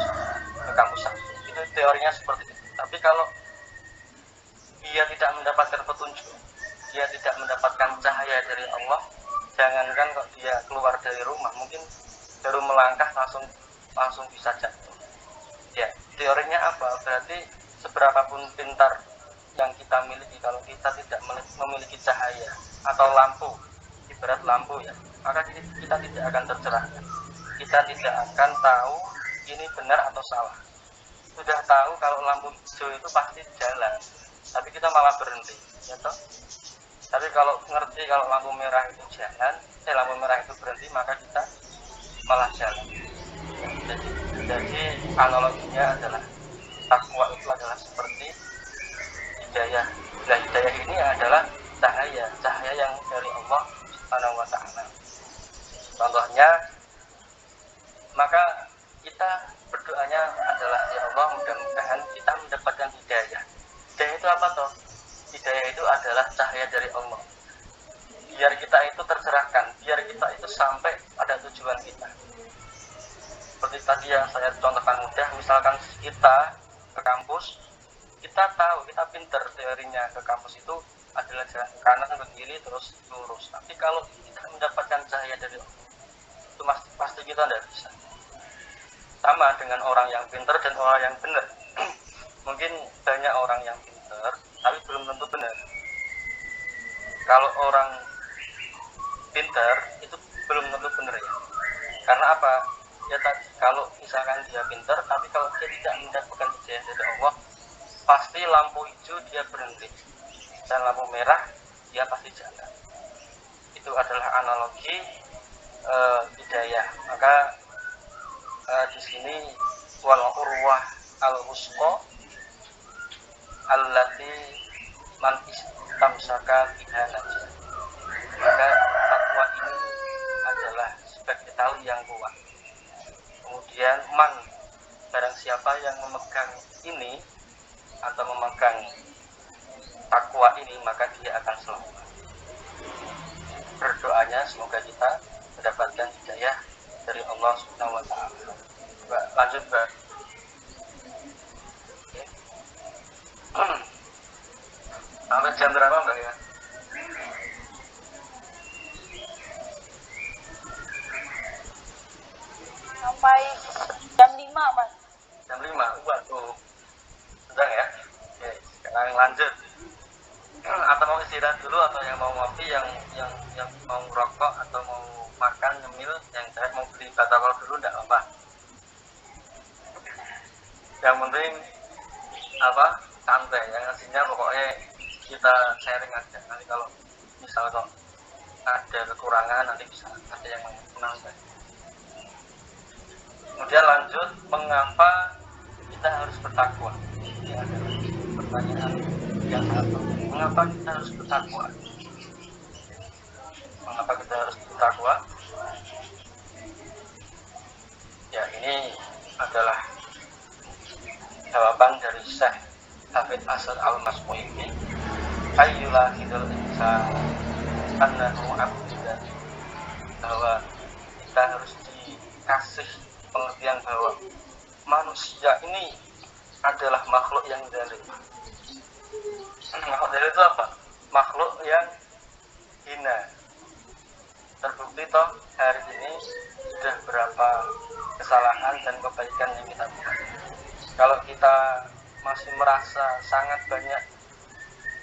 ke Kampus Satu. Itu teorinya seperti itu. Tapi kalau dia tidak mendapatkan petunjuk, dia tidak mendapatkan cahaya dari Allah, jangankan kok dia keluar dari rumah, mungkin baru melangkah langsung bisa jatuh. Ya, teorinya apa? Berarti seberapapun pintar yang kita miliki, kalau kita tidak memiliki cahaya atau lampu, ibarat lampu ya, maka kita tidak akan tercerahkan. Kita tidak akan tahu ini benar atau salah. Sudah tahu kalau lampu hijau itu pasti jalan, tapi kita malah berhenti, ya toh. Tapi kalau ngerti kalau lampu merah itu jalan, lampu merah itu berhenti, maka kita malah jalan. Jadi analoginya adalah takwa itu adalah seperti hidayah. Nah, hidayah ini adalah cahaya yang dari Allah Subhanahu wa taala. Contohnya, maka kita berdoanya adalah, ya Allah, mudah-mudahan kita mendapatkan hidayah. Hidayah itu apa toh? Hidayah itu adalah cahaya dari Allah. Biar kita itu tercerahkan, biar kita itu sampai pada tujuan kita. Seperti tadi yang saya contohkan mudah, misalkan kita ke kampus, kita tahu, kita pinter teorinya, ke kampus itu adalah jalan ke kanan, ke kiri, terus lurus. Tapi kalau kita mendapatkan cahaya dari Allah, itu pasti kita tidak bisa. Sama dengan orang yang pinter dan orang yang benar. Mungkin banyak orang yang pinter, tapi belum tentu benar. Kalau orang pinter, itu belum tentu benar ya. Karena apa? Ya tadi, kalau misalkan dia pinter, tapi kalau dia tidak mendapatkan hidayah dari Allah, pasti lampu hijau dia berhenti, dan lampu merah dia pasti jalan. Itu adalah analogi hidayah. Maka di sini wal urwah al wusqa allati man istamsaka biha najah. Maka takwa ini adalah sebagai tali yang kuat. Kemudian man, barang siapa yang memegang ini atau memegang takwa ini, maka dia akan selamat. Berdoanya semoga kita mendapatkan hidayah dari Allah Subhanahu wa taala. Lanjut, Mbak. Sampai jam berapa, Mbak ya? Sampai jam 5, Mas. Jam 5. Waduh. Sedang ya? Oke, sekarang lanjut. Atau mau istirahat dulu, atau yang mau ngopi, yang mau rokok atau mau makan nyemil, yang saya mau beli batagor dulu, enggak apa. Yang penting apa? Santai. Yang aslinya pokoknya kita sharing aja. Nanti kalau misal kok ada kekurangan, nanti bisa ada yang menambah. Kemudian lanjut, mengapa kita harus bertakwa? Ini adalah pertanyaan yang sangat penting. Mengapa kita harus bertakwa? Mengapa kita harus bertakwa? Ya, ini adalah jawaban dari Syekh Hafidz Asad Al-Masmu'i. Ayyula hidul insan annahu abdan, bahwa kita harus dikasih pengertian bahwa manusia ini adalah makhluk yang zalim. Makhluk zalim itu apa? Makhluk yang hina. Terbukti toh hari ini sudah berapa kesalahan dan kebaikan yang kita buat. Kalau kita masih merasa sangat banyak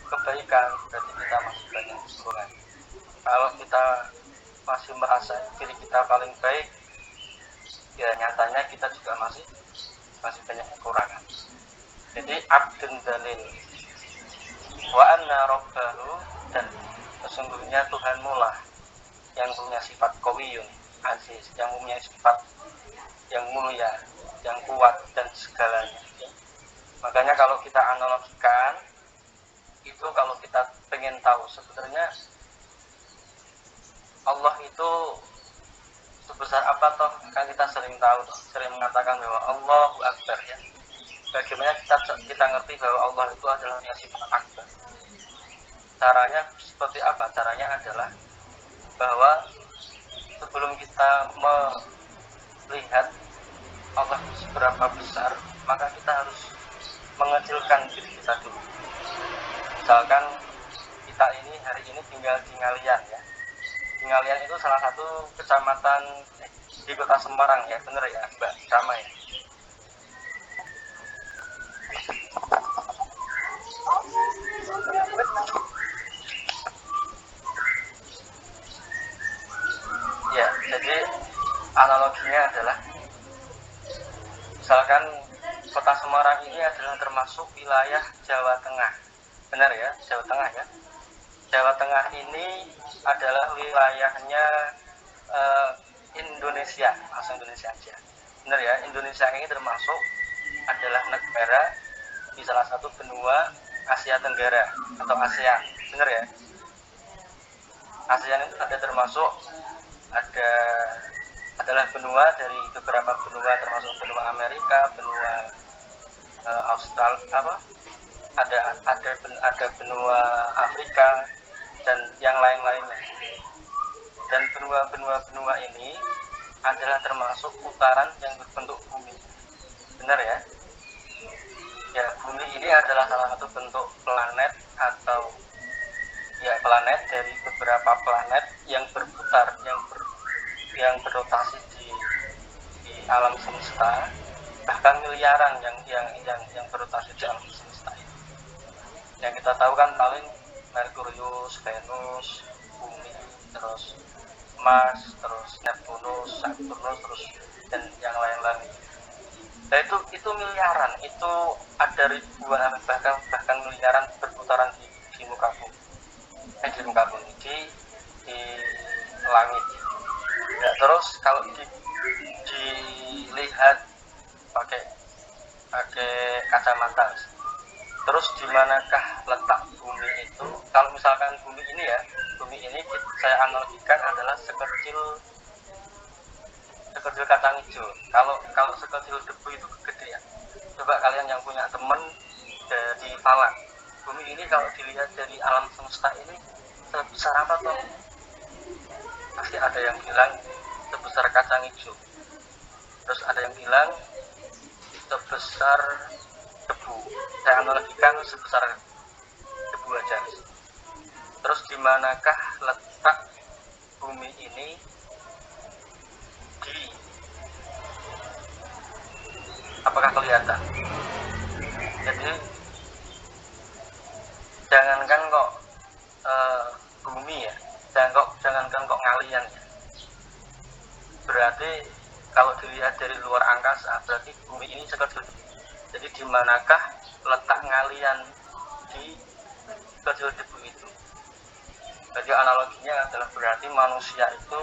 kebaikan, berarti kita masih banyak kekurangan. Kalau kita masih merasa diri kita paling baik, ya nyatanya kita juga masih banyak kekurangan. Jadi abdun dalil wa anna rabbahu, dan sesungguhnya Tuhanmu lah yang punya sifat qawiyun aziz, yang punya sifat yang mulia, yang kuat dan segalanya. Makanya kalau kita analogikan itu, kalau kita pengen tahu sebenarnya Allah itu sebesar apa toh, kan kita sering tahu toh, sering mengatakan bahwa Allahu Akbar ya. Bagaimana kita ngerti bahwa Allah itu adalah yang sifat akbar? Caranya seperti apa? Caranya adalah bahwa sebelum kita melihat Allah seberapa besar, maka kita harus mengecilkan diri kita dulu. Misalkan kita ini hari ini tinggal di Ngalian ya. Ngalian itu salah satu kecamatan di kota Semarang ya, bener ya Mbak Rama ya. Ya, jadi analoginya adalah misalkan kota Semarang ini adalah termasuk wilayah Jawa Tengah. Benar ya, Jawa Tengah ya. Jawa Tengah ini adalah wilayahnya Indonesia, langsung Indonesia aja. Benar ya, Indonesia ini termasuk adalah negara di salah satu benua Asia Tenggara atau ASEAN. Benar ya? ASEAN itu ada termasuk adalah benua dari beberapa benua, termasuk benua Amerika, benua Australia, ada benua Afrika dan yang lain-lainnya. Dan benua ini adalah termasuk putaran yang berbentuk bumi. Benar ya? Ya, bumi ini adalah salah satu bentuk planet atau ya planet dari beberapa planet yang berputar, yang berrotasi di alam semesta, bahkan miliaran yang berrotasi di alam semesta ini. Yang kita tahu kan paling Merkurius, Venus, Bumi, terus Mars, terus Neptunus, Saturnus, terus dan yang lain-lain. Nah itu miliaran, itu ada ribuan bahkan miliaran berputaran di muka bumi, di langit. Ya, terus kalau dilihat pakai kacamata, terus di manakah letak bumi itu? Kalau misalkan bumi ini saya analogikan adalah sekecil kacang hijau. Kalau sekecil debu itu gede ya. Coba kalian yang punya teman dari Palak, bumi ini kalau dilihat dari alam semesta ini sebesar apa tuh? Pasti ada yang bilang sebesar kacang hijau. Terus ada yang bilang sebesar debu. Saya analogikan sebesar debu aja. Terus di manakah letak bumi ini apakah kelihatan? Jadi jangankan kok bumi ya, jangankan kok ngalian ya. Berarti kalau dilihat dari luar angkasa, berarti bumi ini sekecil. Jadi di manakah letak ngalian di kecil debu itu? Jadi analoginya adalah berarti manusia itu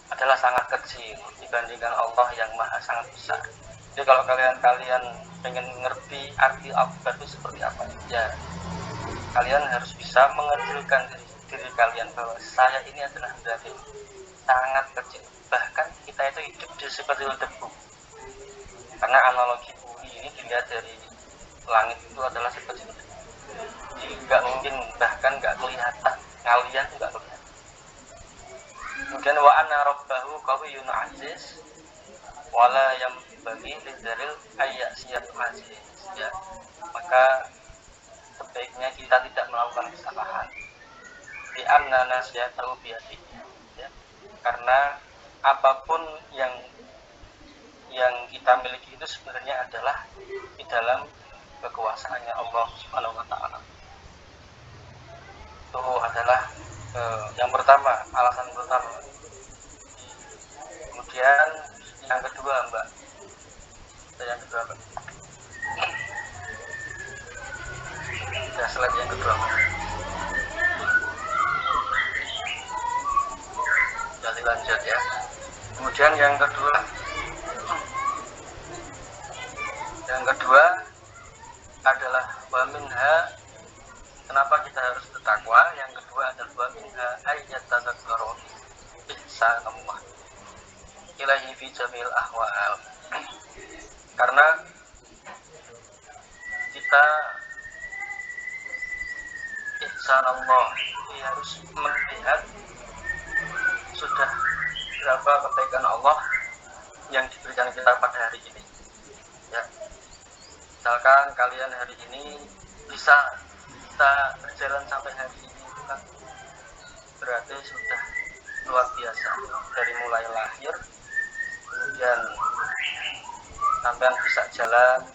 adalah sangat kecil dibandingkan Allah yang maha sangat besar. Jadi kalau kalian pengen ngerti arti akbar itu seperti apa, ya kalian harus bisa mengecilkan diri kalian bahwa saya ini adalah berarti sangat kecil. Bahkan kita itu hidup di sekecil debu. Karena analogi bumi ini dilihat dari langit itu adalah sekecil debu. Jadi nggak mungkin, bahkan nggak kelihatan, ngalian nggak kelihatan. Kemudian wa anna rabbahu qawiyyun aziz wala yang bagi lidzaril ayyasiyat aziz, ya. Maka sebaiknya kita tidak melakukan kesalahan di anna nasiyatahu biyadihi, ya. Karena apapun yang kita miliki itu sebenarnya adalah di dalam kekuasaannya Allah Subhanahu wa taala. Itu adalah yang pertama, alasan pertama. Kemudian yang kedua, Mbak. Ya, slide yang kedua. Jadi lanjut ya. Kemudian yang kedua adalah wa minha, kenapa kita harus bertakwa? Yang kedua adalah wa minha ayyat tadzakkaru ihsanallah ilahi fi jamil ahwal. Karena kita ihsanallah harus melihat sudah berapa kebaikan Allah yang diberikan kita pada hari ini, ya. Misalkan kalian hari ini bisa berjalan sampai hari ini, itu kan berarti sudah luar biasa. Dari mulai lahir, kemudian sampai bisa jalan,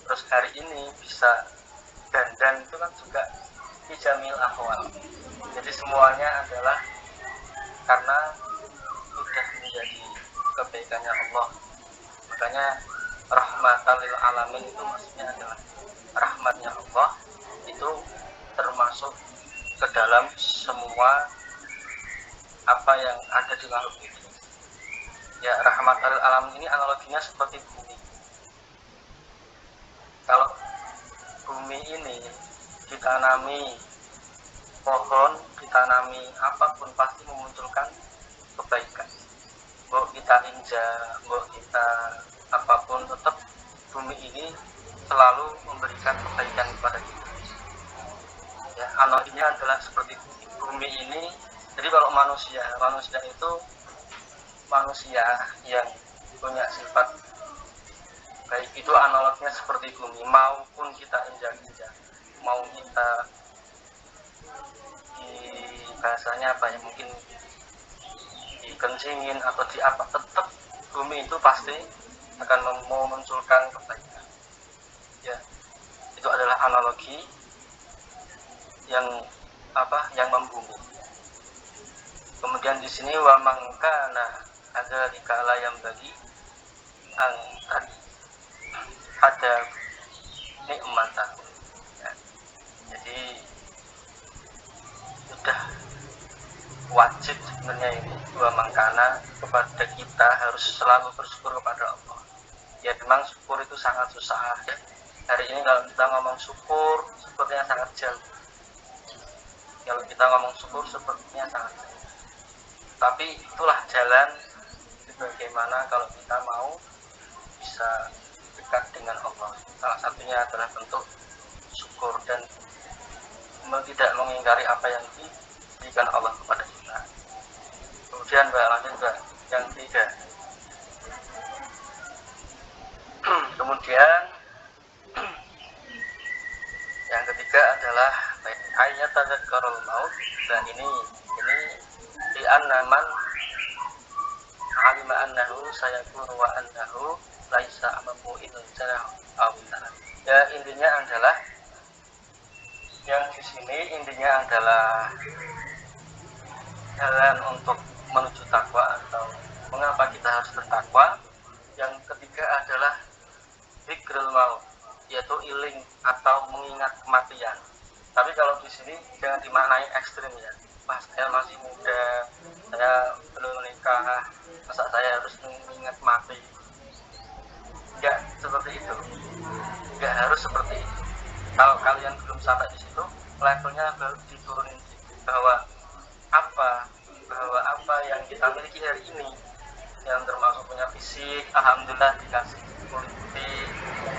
terus hari ini bisa dandan, itu kan juga ijamil ahwal. Jadi semuanya adalah karena sudah menjadi kebaikannya Allah. Makanya rahmatan lil alamin itu maksudnya adalah rahmatnya Allah itu termasuk ke dalam semua apa yang ada di makhluk itu. Ya, rahmatan lil alamin ini analoginya seperti bumi. Kalau bumi ini ditanami pohon, ditanami apapun pasti memunculkan kebaikan. Mau kita injak, mau kita apapun, tetap bumi ini selalu memberikan kebaikan kepada kita. Ya, analoginya adalah seperti bumi ini. Jadi kalau manusia itu manusia yang punya sifat baik, itu analognya seperti bumi. Maupun kita injak-injak, mau kita di bahasanya apa ya, mungkin dikencingin atau di apa, tetap bumi itu pasti akan memunculkan kebaikan. Ya, itu adalah analogi yang membumi. Kemudian di sini wa mangkana ada dikala yang bagi tadi ada nikmatan. Ya. Jadi sudah wajib sebenarnya ini wa mangkana kepada kita harus selalu bersyukur kepada Allah. Ya, memang syukur itu sangat susah. Ya. Hari ini kalau kita ngomong syukur sepertinya sangat jauh. Kalau kita ngomong syukur sepertinya sangat jauh. Tapi itulah jalan bagaimana kalau kita mau bisa dekat dengan Allah. Salah satunya adalah bentuk syukur dan tidak mengingkari apa yang diberikan Allah kepada kita. Kemudian lanjut yang ketiga. Kemudian yang ketiga adalah ayat tadzakkarul maut, dan ini di an-naman alima annahu sayakunu wa annahu laisa amamu ilal awita. Ya, intinya adalah yang di sini intinya adalah jalan untuk menuju takwa atau mengapa kita harus bertakwa. Yang ketiga adalah dzikrul maut, yaitu iling atau mengingat kematian. Tapi kalau di sini jangan dimaknai ekstrim ya. Mas, saya masih muda, saya belum menikah, masa saya harus mengingat mati? Enggak seperti itu. Enggak harus seperti itu. Kalau kalian belum sampai di situ, levelnya baru diturunin bahwa apa yang kita miliki hari ini, yang termasuk punya fisik, alhamdulillah dikasih politik,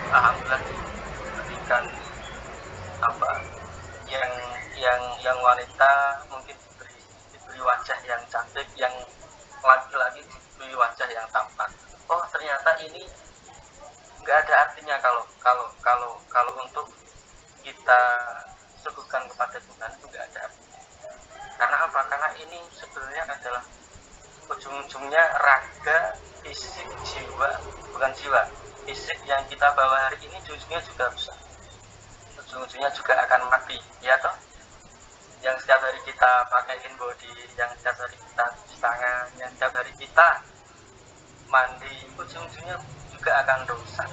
alhamdulillah diberikan yang wanita mungkin diberi wajah yang cantik, yang laki-laki diberi wajah yang tampan. Oh, ternyata ini nggak ada artinya kalau untuk kita suguhkan kepada Tuhan, itu nggak ada artinya. Karena apa? Karena ini sebenarnya adalah ujung-ujungnya raga, fisik, jiwa, bukan jiwa, fisik yang kita bawa hari ini ujungnya juga rusak, ujung-ujungnya juga akan mati, ya toh? Yang setiap hari kita pakaiin body, yang setiap hari kita cuci tangan, yang setiap hari kita mandi, ujung-ujungnya juga akan rusak.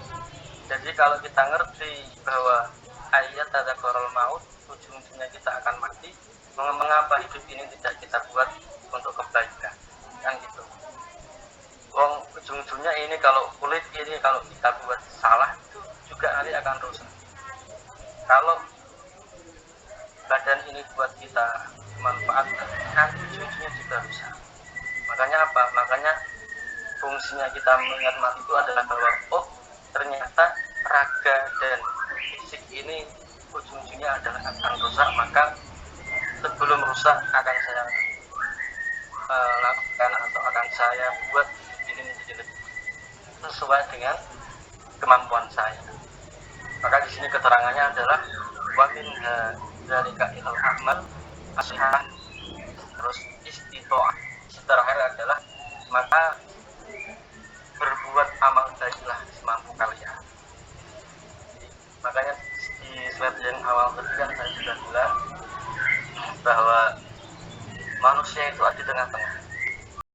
Jadi kalau kita ngerti bahwa ayat tadzakkarul maut, ujung-ujungnya kita akan mati, mengapa hidup ini tidak kita buat untuk kebaikan, kan gitu. Wong ujung-ujungnya ini kalau kulit ini kalau kita buat salah itu juga nanti akan rusak. Kalau badan ini buat kita manfaatkan, nanti ujung-ujungnya juga rusak. Makanya apa? Makanya fungsinya kita mengingat mati itu adalah bahwa oh, ternyata raga dan fisik ini ujung-ujungnya adalah akan rusak, maka sebelum rusak akan saya lakukan atau akan saya buat ini menjadi lebih sesuai dengan kemampuan saya. Maka di sini keterangannya adalah wa min dzalika ilal amal ashah, terus istitoah. Terakhir adalah maka berbuat amal baiklah semampu kalian. Makanya di slide yang awal tadi kan saya sudah bilang bahwa manusia itu ada di tengah-tengah.